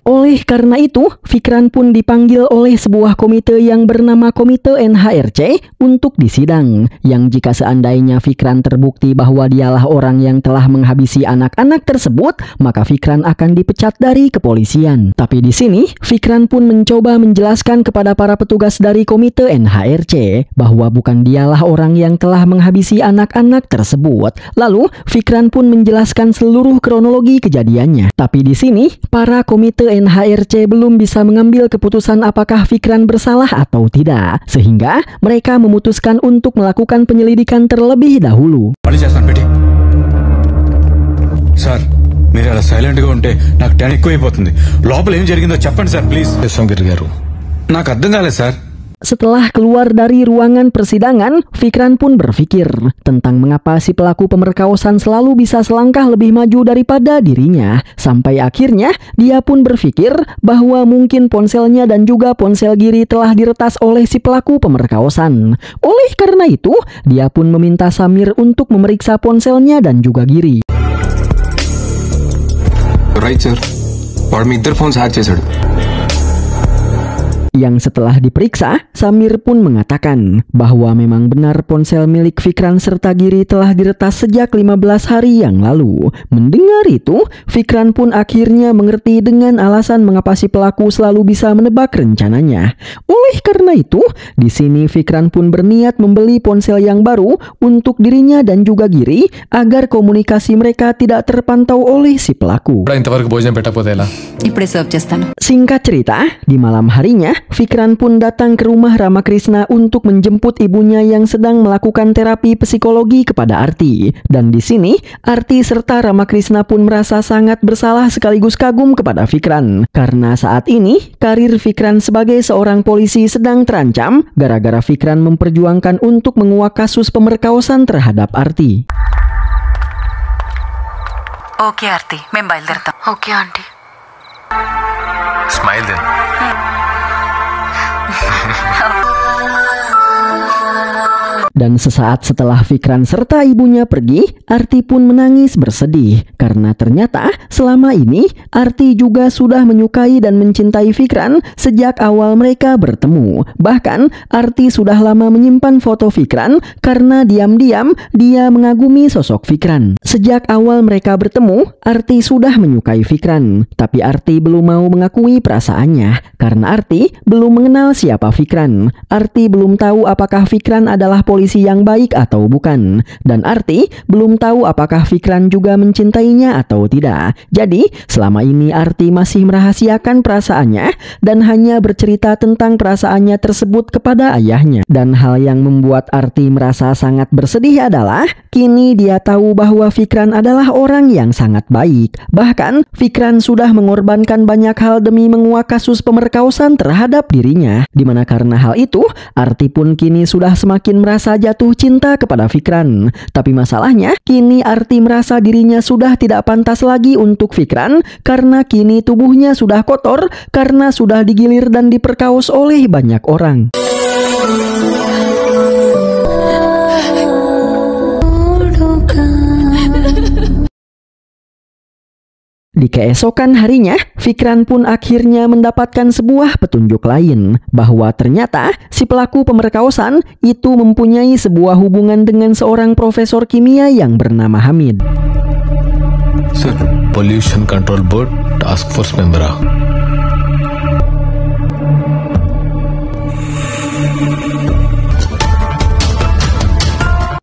Oleh karena itu, Fikran pun dipanggil oleh sebuah komite yang bernama Komite NHRC untuk disidang. Yang jika seandainya Fikran terbukti bahwa dialah orang yang telah menghabisi anak-anak tersebut, maka Fikran akan dipecat dari kepolisian. Tapi di sini, Fikran pun mencoba menjelaskan kepada para petugas dari Komite NHRC bahwa bukan dialah orang yang telah menghabisi anak-anak tersebut. Lalu, Fikran pun menjelaskan seluruh kronologi kejadiannya. Tapi di sini, para Komite NHRC belum bisa mengambil keputusan apakah Fikran bersalah atau tidak, sehingga mereka memutuskan untuk melakukan penyelidikan terlebih dahulu. Sir మీరు అలా సైలెంట్ గా ఉంటే నాకు టైం ఎక్కువైపోతుంది. లోపల ఏం జరిగిందో చెప్పండి సార్ ప్లీజ్. నాకు అర్థం కాలేదు sir. Setelah keluar dari ruangan persidangan, Fikran pun berpikir tentang mengapa si pelaku pemerkosaan selalu bisa selangkah lebih maju daripada dirinya. Sampai akhirnya, dia pun berpikir bahwa mungkin ponselnya dan juga ponsel Giri telah diretas oleh si pelaku pemerkosaan. Oleh karena itu, dia pun meminta Samir untuk memeriksa ponselnya dan juga Giri. Right, sir. వాడు మీ ఇద్దరు phones hack చేశాడు. Yang setelah diperiksa, Samir pun mengatakan bahwa memang benar ponsel milik Fikran serta Giri telah diretas sejak 15 hari yang lalu. Mendengar itu, Fikran pun akhirnya mengerti dengan alasan mengapa si pelaku selalu bisa menebak rencananya. Oleh karena itu, di sini Fikran pun berniat membeli ponsel yang baru untuk dirinya dan juga Giri agar komunikasi mereka tidak terpantau oleh si pelaku. ఇప్పుడే సర్వ్ చేస్తాను. Singkat cerita, di malam harinya, Fikran pun datang ke rumah Ramakrishna untuk menjemput ibunya yang sedang melakukan terapi psikologi kepada Arti. Dan di sini, Arti serta Ramakrishna pun merasa sangat bersalah sekaligus kagum kepada Fikran. Karena saat ini, karir Fikran sebagai seorang polisi sedang terancam gara-gara Fikran memperjuangkan untuk menguak kasus pemerkosaan terhadap Arti. Okay Aarti, మేము బయలుదేరుతాం. Okay aunty. Smile then. Dan sesaat setelah Fikran serta ibunya pergi, Arti pun menangis bersedih karena ternyata selama ini Arti juga sudah menyukai dan mencintai Fikran sejak awal mereka bertemu. Bahkan Arti sudah lama menyimpan foto Fikran karena diam-diam dia mengagumi sosok Fikran. Sejak awal mereka bertemu, Arti sudah menyukai Fikran, tapi Arti belum mau mengakui perasaannya karena Arti belum mengenal siapa Fikran. Arti belum tahu apakah Fikran adalah polisi kondisi yang baik atau bukan. Dan Arti belum tahu apakah Fikran juga mencintainya atau tidak. Jadi selama ini Arti masih merahasiakan perasaannya dan hanya bercerita tentang perasaannya tersebut kepada ayahnya. Dan hal yang membuat Arti merasa sangat bersedih adalah kini dia tahu bahwa Fikran adalah orang yang sangat baik. Bahkan Fikran sudah mengorbankan banyak hal demi menguak kasus pemerkosaan terhadap dirinya. Dimana karena hal itu Arti pun kini sudah semakin merasa jatuh cinta kepada Fikran. Tapi masalahnya kini Arti merasa dirinya sudah tidak pantas lagi untuk Fikran karena kini tubuhnya sudah kotor karena sudah digilir dan diperkaos oleh banyak orang. Di keesokan harinya, Fikran pun akhirnya mendapatkan sebuah petunjuk lain bahwa ternyata si pelaku pemerkosaan itu mempunyai sebuah hubungan dengan seorang profesor kimia yang bernama Hamid. Sir, Pollution Control Board Task Force member.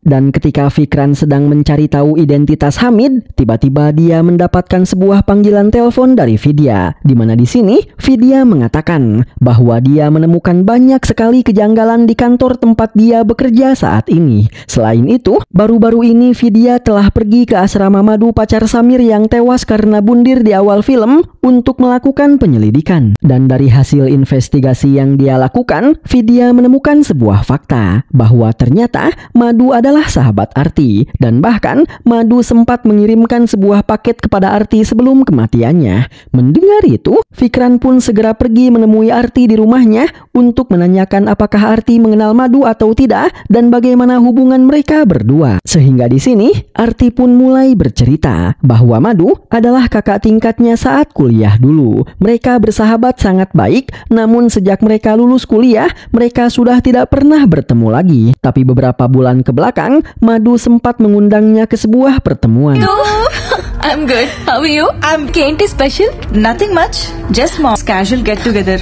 Dan ketika Fikran sedang mencari tahu identitas Hamid, tiba-tiba dia mendapatkan sebuah panggilan telepon dari Vidya. Di mana di sini Vidya mengatakan bahwa dia menemukan banyak sekali kejanggalan di kantor tempat dia bekerja saat ini. Selain itu, baru-baru ini Vidya telah pergi ke asrama Madu pacar Samir yang tewas karena bundir di awal film untuk melakukan penyelidikan. Dan dari hasil investigasi yang dia lakukan, Vidya menemukan sebuah fakta bahwa ternyata Madu adalah sahabat Arti, dan bahkan Madu sempat mengirimkan sebuah paket kepada Arti sebelum kematiannya. Mendengar itu, Fikran pun segera pergi menemui Arti di rumahnya untuk menanyakan apakah Arti mengenal Madu atau tidak dan bagaimana hubungan mereka berdua. Sehingga di sini Arti pun mulai bercerita bahwa Madu adalah kakak tingkatnya saat kuliah dulu. Mereka bersahabat sangat baik, namun sejak mereka lulus kuliah, mereka sudah tidak pernah bertemu lagi. Tapi beberapa bulan ke belakang, Madu sempat mengundangnya ke sebuah pertemuan. I'm good. How are you? ఏంటి special? Nothing much. Just casual get together.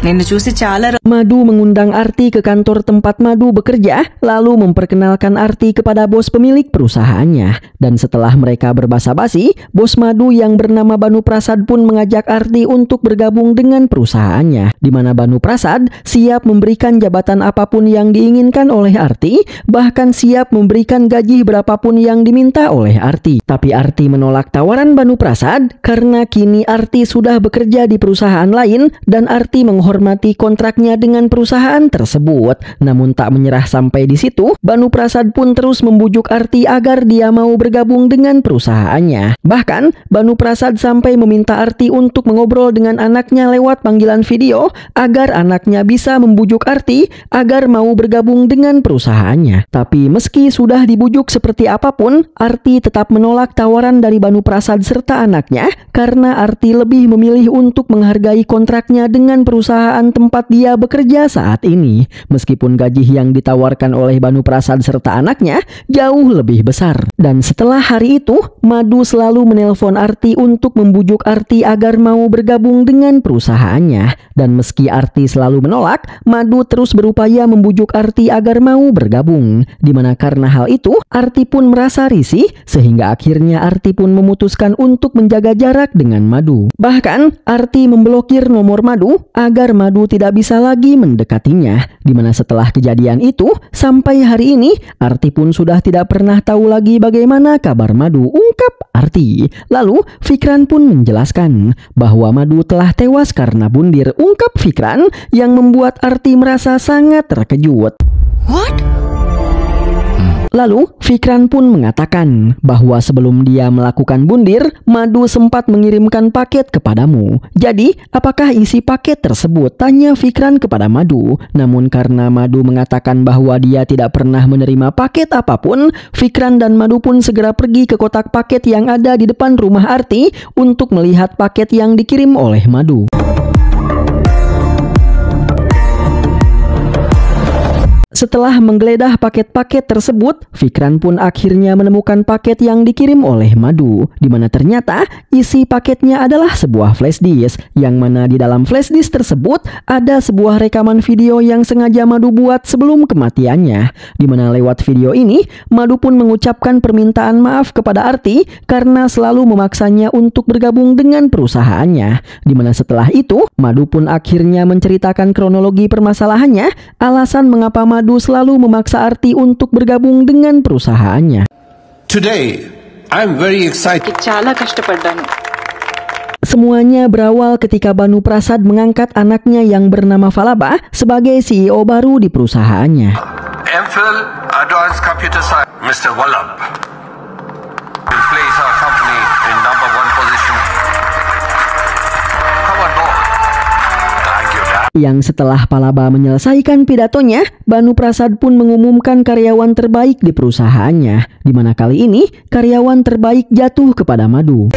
నిన్ను చూసి చాలా Madu mengundang Arti ke kantor tempat Madu bekerja, lalu memperkenalkan Arti kepada bos pemilik perusahaannya. Dan setelah mereka berbasa-basi, bos Madu yang bernama Banu Prasad pun mengajak Arti untuk bergabung dengan perusahaannya. Di mana Banu Prasad siap memberikan jabatan apapun yang diinginkan oleh Arti, bahkan siap memberikan gaji berapapun yang diminta oleh Arti. Tapi Arti menolak tawaran Banu Prasad karena kini Arti sudah bekerja di perusahaan lain dan Arti menghormati kontraknya dengan perusahaan tersebut. Namun tak menyerah sampai di situ, Banu Prasad pun terus membujuk Arti agar dia mau bergabung dengan perusahaannya. Bahkan Banu Prasad sampai meminta Arti untuk mengobrol dengan anaknya lewat panggilan video agar anaknya bisa membujuk Arti agar mau bergabung dengan perusahaannya. Tapi meski sudah dibujuk seperti apapun, Arti tetap menolak tawaran dari Banu Prasad serta anaknya karena Arti lebih memilih untuk menghargai kontraknya dengan perusahaan tempat dia bekerja saat ini. Meskipun gaji yang ditawarkan oleh Banu Prasad serta anaknya jauh lebih besar. Dan setelah hari itu, Madu selalu menelpon Arti untuk membujuk Arti agar mau bergabung dengan perusahaannya. Dan meski Arti selalu menolak, Madu terus berupaya membujuk Arti agar mau bergabung. Dimana karena hal itu, Arti pun merasa risih sehingga akhirnya Arti pun memutuskan untuk menjaga jarak dengan Madu. Bahkan Arti memblokir nomor Madu agar Madu tidak bisa lagi mendekatinya. Dimana setelah kejadian itu, sampai hari ini Arti pun sudah tidak pernah tahu lagi bagaimana kabar Madu, ungkap Arti. Lalu Fikran pun menjelaskan bahwa Madu telah tewas karena bundir, ungkap Fikran, yang membuat Arti merasa sangat terkejut. What? Lalu Fikran pun mengatakan bahwa sebelum dia melakukan bundir, Madu sempat mengirimkan paket kepadamu. Jadi apakah isi paket tersebut? Tanya Fikran kepada Madu. Namun karena Madu mengatakan bahwa dia tidak pernah menerima paket apapun, Fikran dan Madu pun segera pergi ke kotak paket yang ada di depan rumah Arti untuk melihat paket yang dikirim oleh Madu. Setelah menggeledah paket-paket tersebut, Fikran pun akhirnya menemukan paket yang dikirim oleh Madu, di mana ternyata isi paketnya adalah sebuah flash disk, yang mana di dalam flash disk tersebut ada sebuah rekaman video yang sengaja Madu buat sebelum kematiannya, di mana lewat video ini Madu pun mengucapkan permintaan maaf kepada Arti karena selalu memaksanya untuk bergabung dengan perusahaannya, di mana setelah itu Madu pun akhirnya menceritakan kronologi permasalahannya, alasan mengapa Madu selalu memaksa Arti untuk bergabung dengan perusahaannya. Today, I'm very excited. చాలా కష్టపడ్డాను. Semuanya berawal ketika Banu Prasad mengangkat anaknya yang bernama Falaba sebagai CEO baru di perusahaannya. MPhil Advanced Computer Science, Mr. Wallab will place our company in number 1 position. Come on board. Thank you, Dad. Yang setelah Falaba menyelesaikan pidatonya, Banu Prasad pun mengumumkan karyawan terbaik di perusahaannya, di mana kali ini karyawan terbaik jatuh kepada Madu.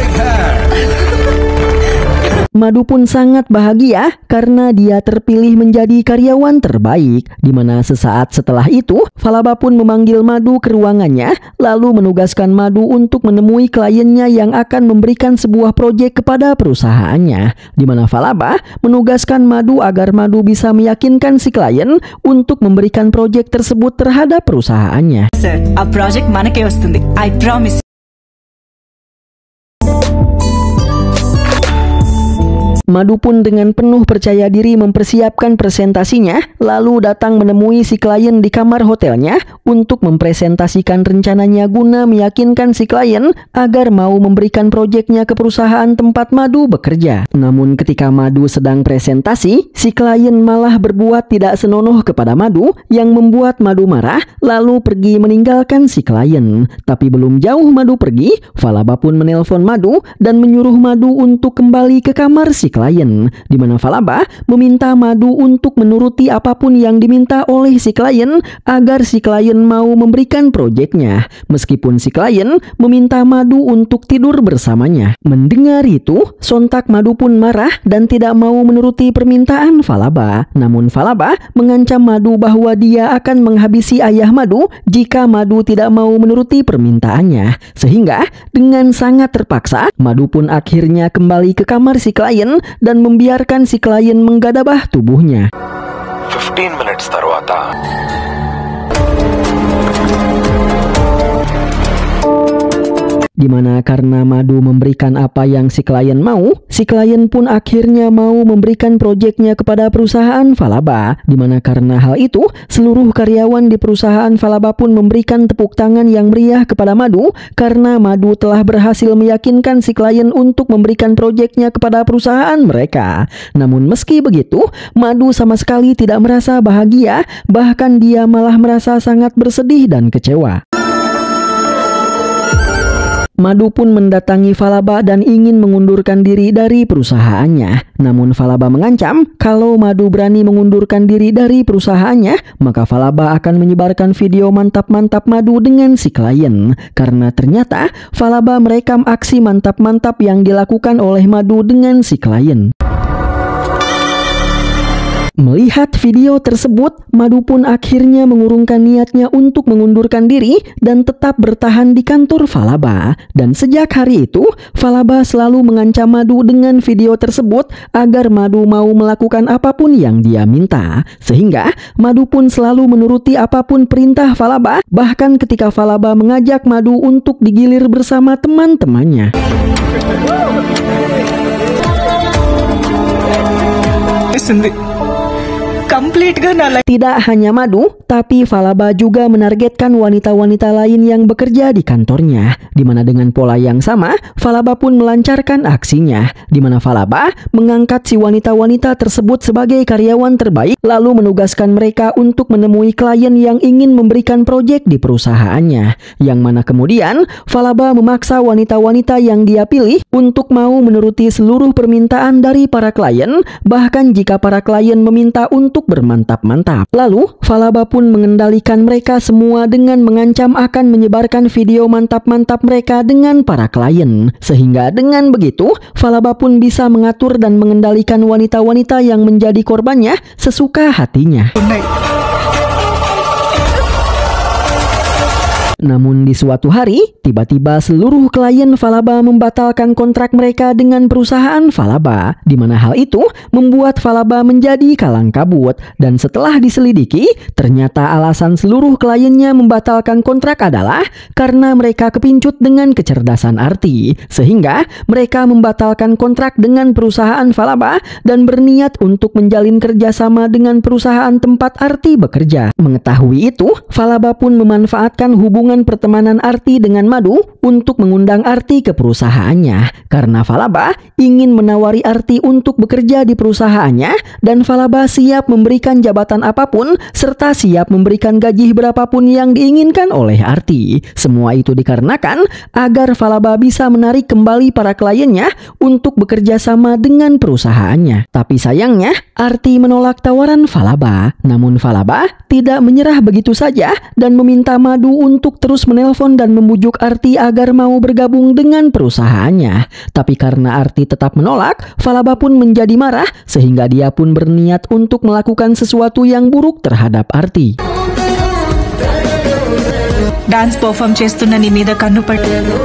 Madu pun sangat bahagia karena dia terpilih menjadi karyawan terbaik, di mana sesaat setelah itu Falaba pun memanggil Madu ke ruangannya, lalu menugaskan Madu untuk menemui kliennya yang akan memberikan sebuah proyek kepada perusahaannya, di mana Falaba menugaskan Madu agar Madu bisa meyakinkan si klien untuk memberikan proyek tersebut terhadap perusahaannya. Sir, a project manake vastundi. I promise. Madu pun dengan penuh percaya diri mempersiapkan presentasinya, lalu datang menemui si klien di kamar hotelnya untuk mempresentasikan rencananya guna meyakinkan si klien agar mau memberikan proyeknya ke perusahaan tempat Madu bekerja. Namun ketika Madu sedang presentasi, si klien malah berbuat tidak senonoh kepada Madu yang membuat Madu marah, lalu pergi meninggalkan si klien. Tapi belum jauh Madu pergi, Falaba pun menelpon Madu dan menyuruh Madu untuk kembali ke kamar si klien, di mana Falaba meminta Madu untuk menuruti apapun yang diminta oleh si klien agar si klien mau memberikan proyeknya, meskipun si klien meminta Madu untuk tidur bersamanya. Mendengar itu, sontak Madu pun marah dan tidak mau menuruti permintaan Falaba. Namun Falaba mengancam Madu bahwa dia akan menghabisi ayah Madu jika Madu tidak mau menuruti permintaannya, sehingga dengan sangat terpaksa Madu pun akhirnya kembali ke kamar si klien dan membiarkan si klien menggadabah tubuhnya. 15 minutes tarwata. Di mana karena Madu memberikan apa yang si klien mau, si klien pun akhirnya mau memberikan proyeknya kepada perusahaan Falaba. Di mana karena hal itu, seluruh karyawan di perusahaan Falaba pun memberikan tepuk tangan yang meriah kepada Madu karena Madu telah berhasil meyakinkan si klien untuk memberikan proyeknya kepada perusahaan mereka. Namun meski begitu, Madu sama sekali tidak merasa bahagia, bahkan dia malah merasa sangat bersedih dan kecewa. Madu pun mendatangi Falaba dan ingin mengundurkan diri dari perusahaannya. Namun Falaba mengancam kalau Madu berani mengundurkan diri dari perusahaannya, maka Falaba akan menyebarkan video mantap-mantap Madu dengan si klien. Karena ternyata Falaba merekam aksi mantap-mantap yang dilakukan oleh Madu dengan si klien. Melihat video tersebut, Madu pun akhirnya mengurungkan niatnya untuk mengundurkan diri dan tetap bertahan di kantor Falaba. Dan sejak hari itu, Falaba selalu mengancam Madu dengan video tersebut agar Madu mau melakukan apapun yang dia minta. Sehingga Madu pun selalu menuruti apapun perintah Falaba, bahkan ketika Falaba mengajak Madu untuk digilir bersama teman-temannya. Tidak hanya Madu, tapi Falaba juga menargetkan wanita-wanita lain yang bekerja di kantornya, di mana dengan pola yang sama, Falaba pun melancarkan aksinya, di mana Falaba mengangkat si wanita-wanita tersebut sebagai karyawan terbaik, lalu menugaskan mereka untuk menemui klien yang ingin memberikan proyek di perusahaannya, yang mana kemudian Falaba memaksa wanita-wanita yang dia pilih untuk mau menuruti seluruh permintaan dari para klien, bahkan jika para klien meminta untuk bermantap-mantap. Lalu, Falaba pun mengendalikan mereka semua dengan mengancam akan menyebarkan video mantap-mantap mereka dengan para klien. Sehingga dengan begitu, Falaba pun bisa mengatur dan mengendalikan wanita-wanita yang menjadi korbannya sesuka hatinya. Namun di suatu hari, tiba-tiba seluruh klien Falaba membatalkan kontrak mereka dengan perusahaan Falaba, di mana hal itu membuat Falaba menjadi kalang kabut. Dan setelah diselidiki, ternyata alasan seluruh kliennya membatalkan kontrak adalah karena mereka kepincut dengan kecerdasan Arti, sehingga mereka membatalkan kontrak dengan perusahaan Falaba dan berniat untuk menjalin kerjasama dengan perusahaan tempat Arti bekerja. Mengetahui itu, Falaba pun memanfaatkan hubungan pertemanan Arti dengan Madu untuk mengundang Arti ke perusahaannya, karena Falaba ingin menawari Arti untuk bekerja di perusahaannya, dan Falaba siap memberikan jabatan apapun serta siap memberikan gaji berapapun yang diinginkan oleh Arti. Semua itu dikarenakan agar Falaba bisa menarik kembali para kliennya untuk bekerja sama dengan perusahaannya. Tapi sayangnya Arti menolak tawaran Falaba. Namun Falaba tidak menyerah begitu saja dan meminta Madu untuk terus menelpon dan membujuk Arti agar mau bergabung dengan perusahaannya. Tapi karena Arti tetap menolak, Falaba pun menjadi marah sehingga dia pun berniat untuk melakukan sesuatu yang buruk terhadap Arti. Dance perform చేస్తున్న నీ మీద కన్ను పట్టాను.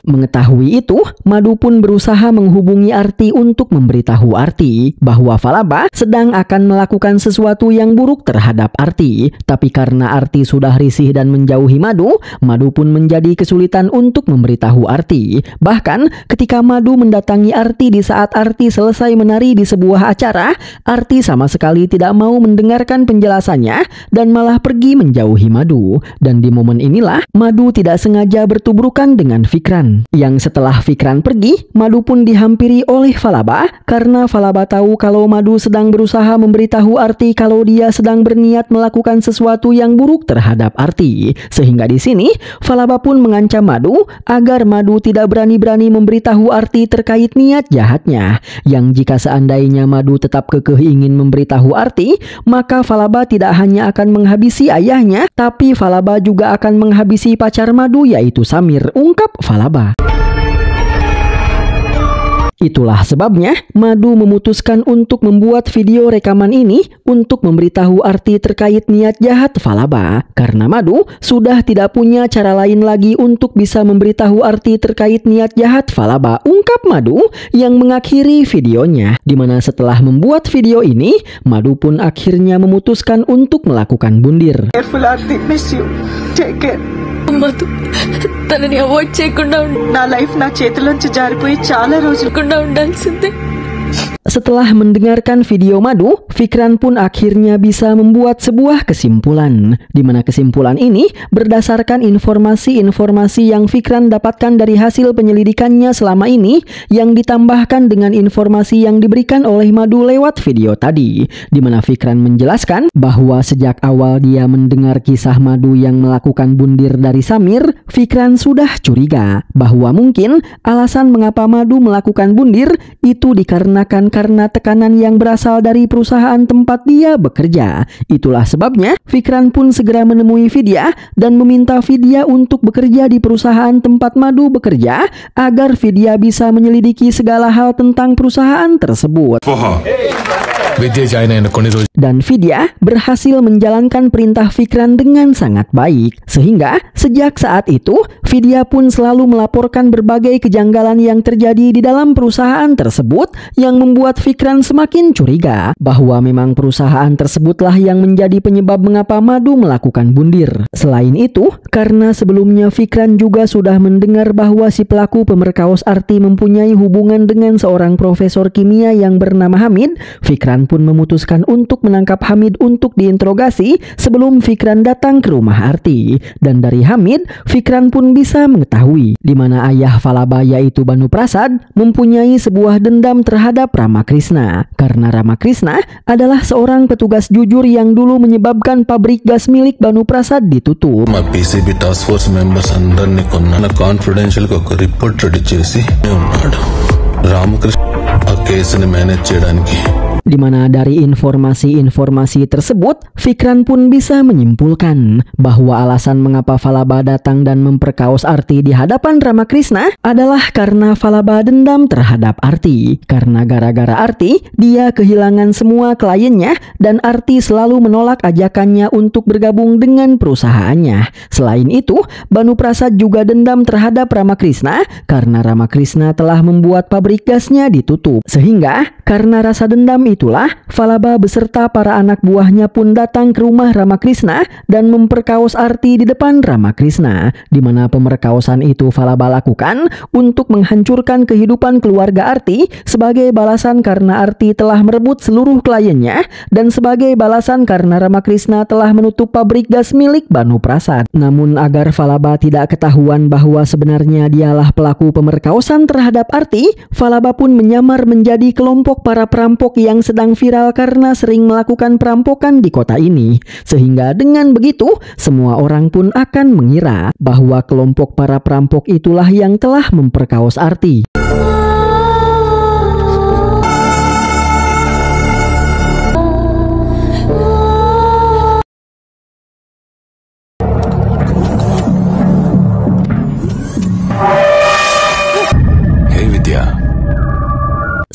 Mengetahui itu, Madu pun berusaha menghubungi Arti untuk memberitahu Arti bahwa Falaba sedang akan melakukan sesuatu yang buruk terhadap Arti. Tapi karena Arti sudah risih dan menjauhi Madu, Madu pun menjadi kesulitan untuk memberitahu Arti. Bahkan ketika Madu mendatangi Arti di saat Arti selesai menari di sebuah acara, Arti sama sekali tidak mau mendengarkan penjelasannya dan malah pergi menjauhi Madu. Dan di momen inilah Madu tidak sengaja bertubrukan dengan Fikran. Yang setelah Fikran pergi, Madu pun dihampiri oleh Falaba karena Falaba tahu kalau Madu sedang berusaha memberitahu Arti kalau dia sedang berniat melakukan sesuatu yang buruk terhadap Arti. Sehingga di sini Falaba pun mengancam Madu agar Madu tidak berani-berani memberitahu Arti terkait niat jahatnya. Yang jika seandainya Madu tetap kekeh ingin memberitahu Arti, maka Falaba tidak hanya akan menghabisi ayahnya, tapi Falaba juga akan menghabisi pacar Madu yaitu Samir, ungkap Falaba. Itulah sebabnya Madu memutuskan untuk membuat video rekaman ini untuk memberitahu Arti terkait niat jahat Falaba. Karena Madu sudah tidak punya cara lain lagi untuk bisa memberitahu Arti terkait niat jahat Falaba, ungkap Madu yang mengakhiri videonya. Dimana setelah membuat video ini, Madu pun akhirnya memutuskan untuk melakukan bundir. Careful Arti, miss you. Take care. Madhu తనని అవాయిడ్ చేయకుండా నా లైఫ్ నా చేతిలోంచి జారిపోయి చాలా రోజులు ఉండాల్సిందే. Setelah mendengarkan video Madu, Fikran pun akhirnya bisa membuat sebuah kesimpulan, di mana kesimpulan ini berdasarkan informasi-informasi yang Fikran dapatkan dari hasil penyelidikannya selama ini, yang ditambahkan dengan informasi yang diberikan oleh Madu lewat video tadi, di mana Fikran menjelaskan bahwa sejak awal dia mendengar kisah Madu yang melakukan bundir dari Samir, Fikran sudah curiga bahwa mungkin alasan mengapa Madu melakukan bundir itu dikarenakan karena tekanan yang berasal dari perusahaan tempat dia bekerja. Itulah sebabnya Fikran pun segera menemui Vidya dan meminta Vidya untuk bekerja di perusahaan tempat Madu bekerja agar Vidya bisa menyelidiki segala hal tentang perusahaan tersebut. Dan Vidya berhasil menjalankan perintah Fikran dengan sangat baik, sehingga sejak saat itu Vidya pun selalu melaporkan berbagai kejanggalan yang terjadi di dalam perusahaan tersebut, yang membuat Fikran semakin curiga bahwa memang perusahaan tersebutlah yang menjadi penyebab mengapa Madu melakukan bundir. Selain itu, karena sebelumnya Fikran juga sudah mendengar bahwa si pelaku pemerkaos Arti mempunyai hubungan dengan seorang profesor kimia yang bernama Hamid, Fikran pun memutuskan untuk menangkap Hamid untuk diinterogasi sebelum Fikran datang ke rumah Arti. Dan dari Hamid, Fikran pun bisa mengetahui di mana ayah Falaba yaitu Banu Prasad mempunyai sebuah dendam terhadap Ramakrishna, karena Ramakrishna adalah seorang petugas jujur yang dulu menyebabkan pabrik gas milik Banu Prasad ditutup. మా PCB task force members అందరినీ కొన్న కాన్ఫిడెన్షియల్ గా ఒక report ready చేసి ఉన్నాడు. రామకృష్ణ ఆ కేసుని మేనేజ్ చేయడానికి Di mana dari informasi-informasi tersebut, Fikran pun bisa menyimpulkan bahwa alasan mengapa Falaba datang dan memperkaos Arti di hadapan Ramakrishna adalah karena Falaba dendam terhadap Arti. Karena gara-gara Arti, dia kehilangan semua kliennya dan Arti selalu menolak ajakannya untuk bergabung dengan perusahaannya. Selain itu, Banu Prasad juga dendam terhadap Ramakrishna karena Ramakrishna telah membuat pabrik gasnya ditutup. Sehingga karena rasa dendam itulah, Falaba beserta para anak buahnya pun datang ke rumah Ramakrishna dan memperkaos Arti di depan Ramakrishna, di mana pemerkaosan itu Falaba lakukan untuk menghancurkan kehidupan keluarga Arti sebagai balasan karena Arti telah merebut seluruh kliennya dan sebagai balasan karena Ramakrishna telah menutup pabrik gas milik Banu Prasad. Namun agar Falaba tidak ketahuan bahwa sebenarnya dialah pelaku pemerkaosan terhadap Arti, Falaba pun menyamar menjadi kelompok para perampok yang sedang viral karena sering melakukan perampokan di kota ini. Sehingga dengan begitu, semua orang pun akan mengira bahwa kelompok para perampok itulah yang telah memperkaos Arti.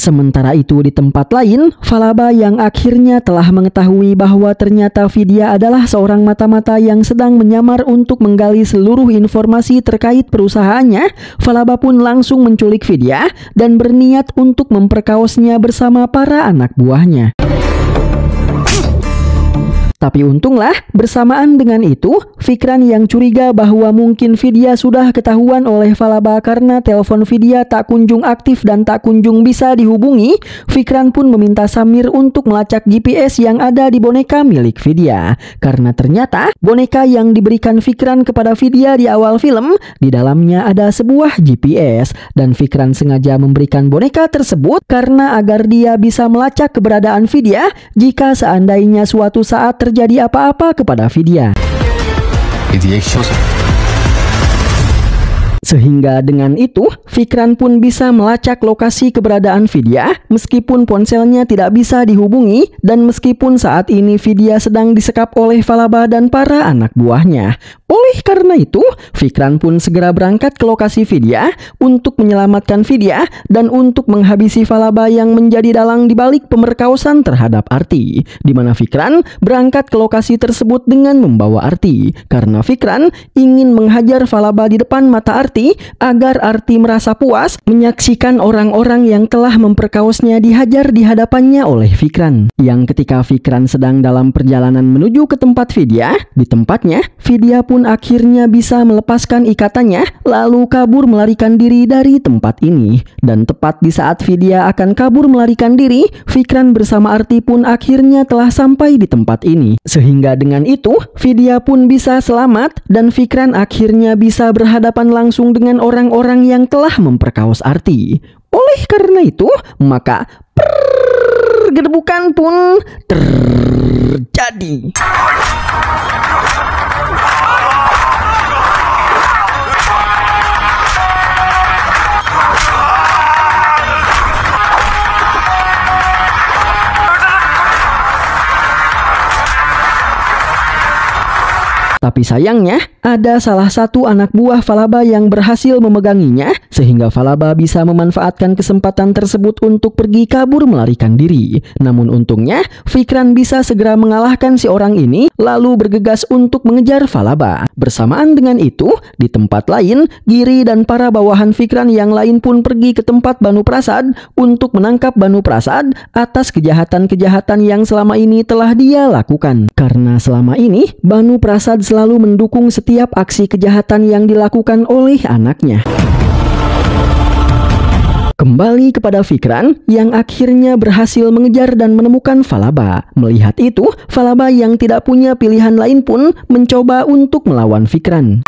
Sementara itu di tempat lain, Falaba yang akhirnya telah mengetahui bahwa ternyata Vidya adalah seorang mata-mata yang sedang menyamar untuk menggali seluruh informasi terkait perusahaannya, Falaba pun langsung menculik Vidya dan berniat untuk memperkaosnya bersama para anak buahnya. Tapi untunglah, bersamaan dengan itu, Fikran yang curiga bahwa mungkin Vidya sudah ketahuan oleh Falaba karena telepon Vidya tak kunjung aktif dan tak kunjung bisa dihubungi, Fikran pun meminta Samir untuk melacak GPS yang ada di boneka milik Vidya. Karena ternyata, boneka yang diberikan Fikran kepada Vidya di awal film, di dalamnya ada sebuah GPS. Dan Fikran sengaja memberikan boneka tersebut karena agar dia bisa melacak keberadaan Vidya jika seandainya suatu saat terjadi apa-apa kepada Vidya. Sehingga dengan itu, Fikran pun bisa melacak lokasi keberadaan Vidya meskipun ponselnya tidak bisa dihubungi dan meskipun saat ini Vidya sedang disekap oleh Falaba dan para anak buahnya. Oleh karena itu, Fikran pun segera berangkat ke lokasi Vidya untuk menyelamatkan Vidya dan untuk menghabisi Falaba yang menjadi dalang di balik pemerkosaan terhadap Arti. Di mana Fikran berangkat ke lokasi tersebut dengan membawa Arti karena Fikran ingin menghajar Falaba di depan mata Arti agar Arti merasa puas menyaksikan orang-orang yang telah memperkaosnya dihajar di hadapannya oleh Fikran. Yang ketika Fikran sedang dalam perjalanan menuju ke tempat Vidya, di tempatnya Vidya pun akhirnya bisa melepaskan ikatannya lalu kabur melarikan diri dari tempat ini. Dan tepat di saat Vidya akan kabur melarikan diri, Fikran bersama Arti pun akhirnya telah sampai di tempat ini. Sehingga dengan itu, Vidya pun bisa selamat dan Fikran akhirnya bisa berhadapan langsung dengan orang-orang yang telah memperkaos Arti. Oleh karena itu, maka pergedebukan pun terjadi. Tapi sayangnya, ada salah satu anak buah Falaba yang berhasil memeganginya, sehingga Falaba bisa memanfaatkan kesempatan tersebut untuk pergi kabur melarikan diri. Namun untungnya, Fikran bisa segera mengalahkan si orang ini, lalu bergegas untuk mengejar Falaba. Bersamaan dengan itu, di tempat lain, Giri dan para bawahan Fikran yang lain pun pergi ke tempat Banu Prasad untuk menangkap Banu Prasad atas kejahatan-kejahatan yang selama ini telah dia lakukan. Karena selama ini, Banu Prasad selalu mendukung setiap aksi kejahatan yang dilakukan oleh anaknya. Kembali kepada Fikran yang akhirnya berhasil mengejar dan menemukan Falaba. Melihat itu, Falaba yang tidak punya pilihan lain pun mencoba untuk melawan Fikran.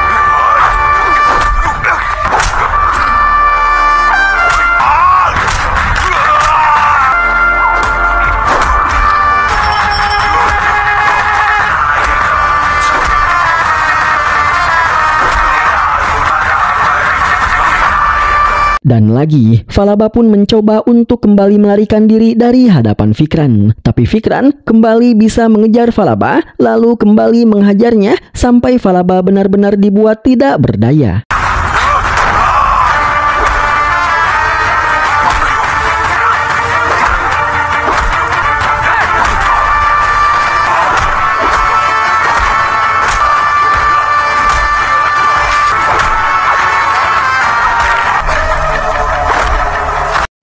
Dan lagi, Falaba pun mencoba untuk kembali melarikan diri dari hadapan Fikran. Tapi Fikran kembali bisa mengejar Falaba, lalu kembali menghajarnya sampai Falaba benar-benar dibuat tidak berdaya.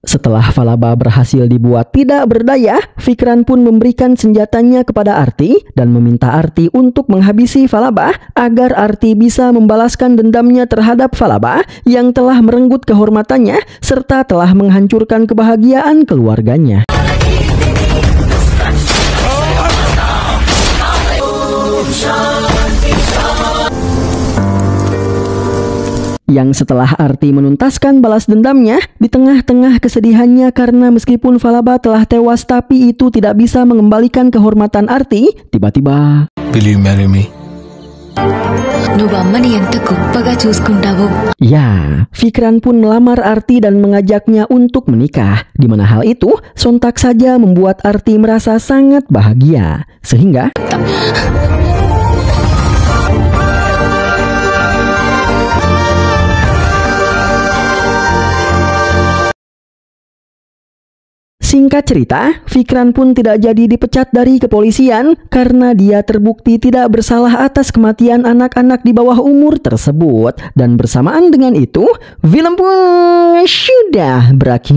Setelah Falaba berhasil dibuat tidak berdaya, Fikran pun memberikan senjatanya kepada Arti dan meminta Arti untuk menghabisi Falaba agar Arti bisa membalaskan dendamnya terhadap Falaba yang telah merenggut kehormatannya serta telah menghancurkan kebahagiaan keluarganya. Yang setelah Arti menuntaskan balas dendamnya, di tengah-tengah kesedihannya karena meskipun Falaba telah tewas tapi itu tidak bisa mengembalikan kehormatan Arti, tiba-tiba, Will you marry me? Ya, Fikran pun melamar Arti dan mengajaknya untuk menikah, di mana hal itu sontak saja membuat Arti merasa sangat bahagia, sehingga singkat cerita, Fikran pun tidak jadi dipecat dari kepolisian karena dia terbukti tidak bersalah atas kematian anak-anak di bawah umur tersebut. Dan bersamaan dengan itu, film pun sudah berakhir.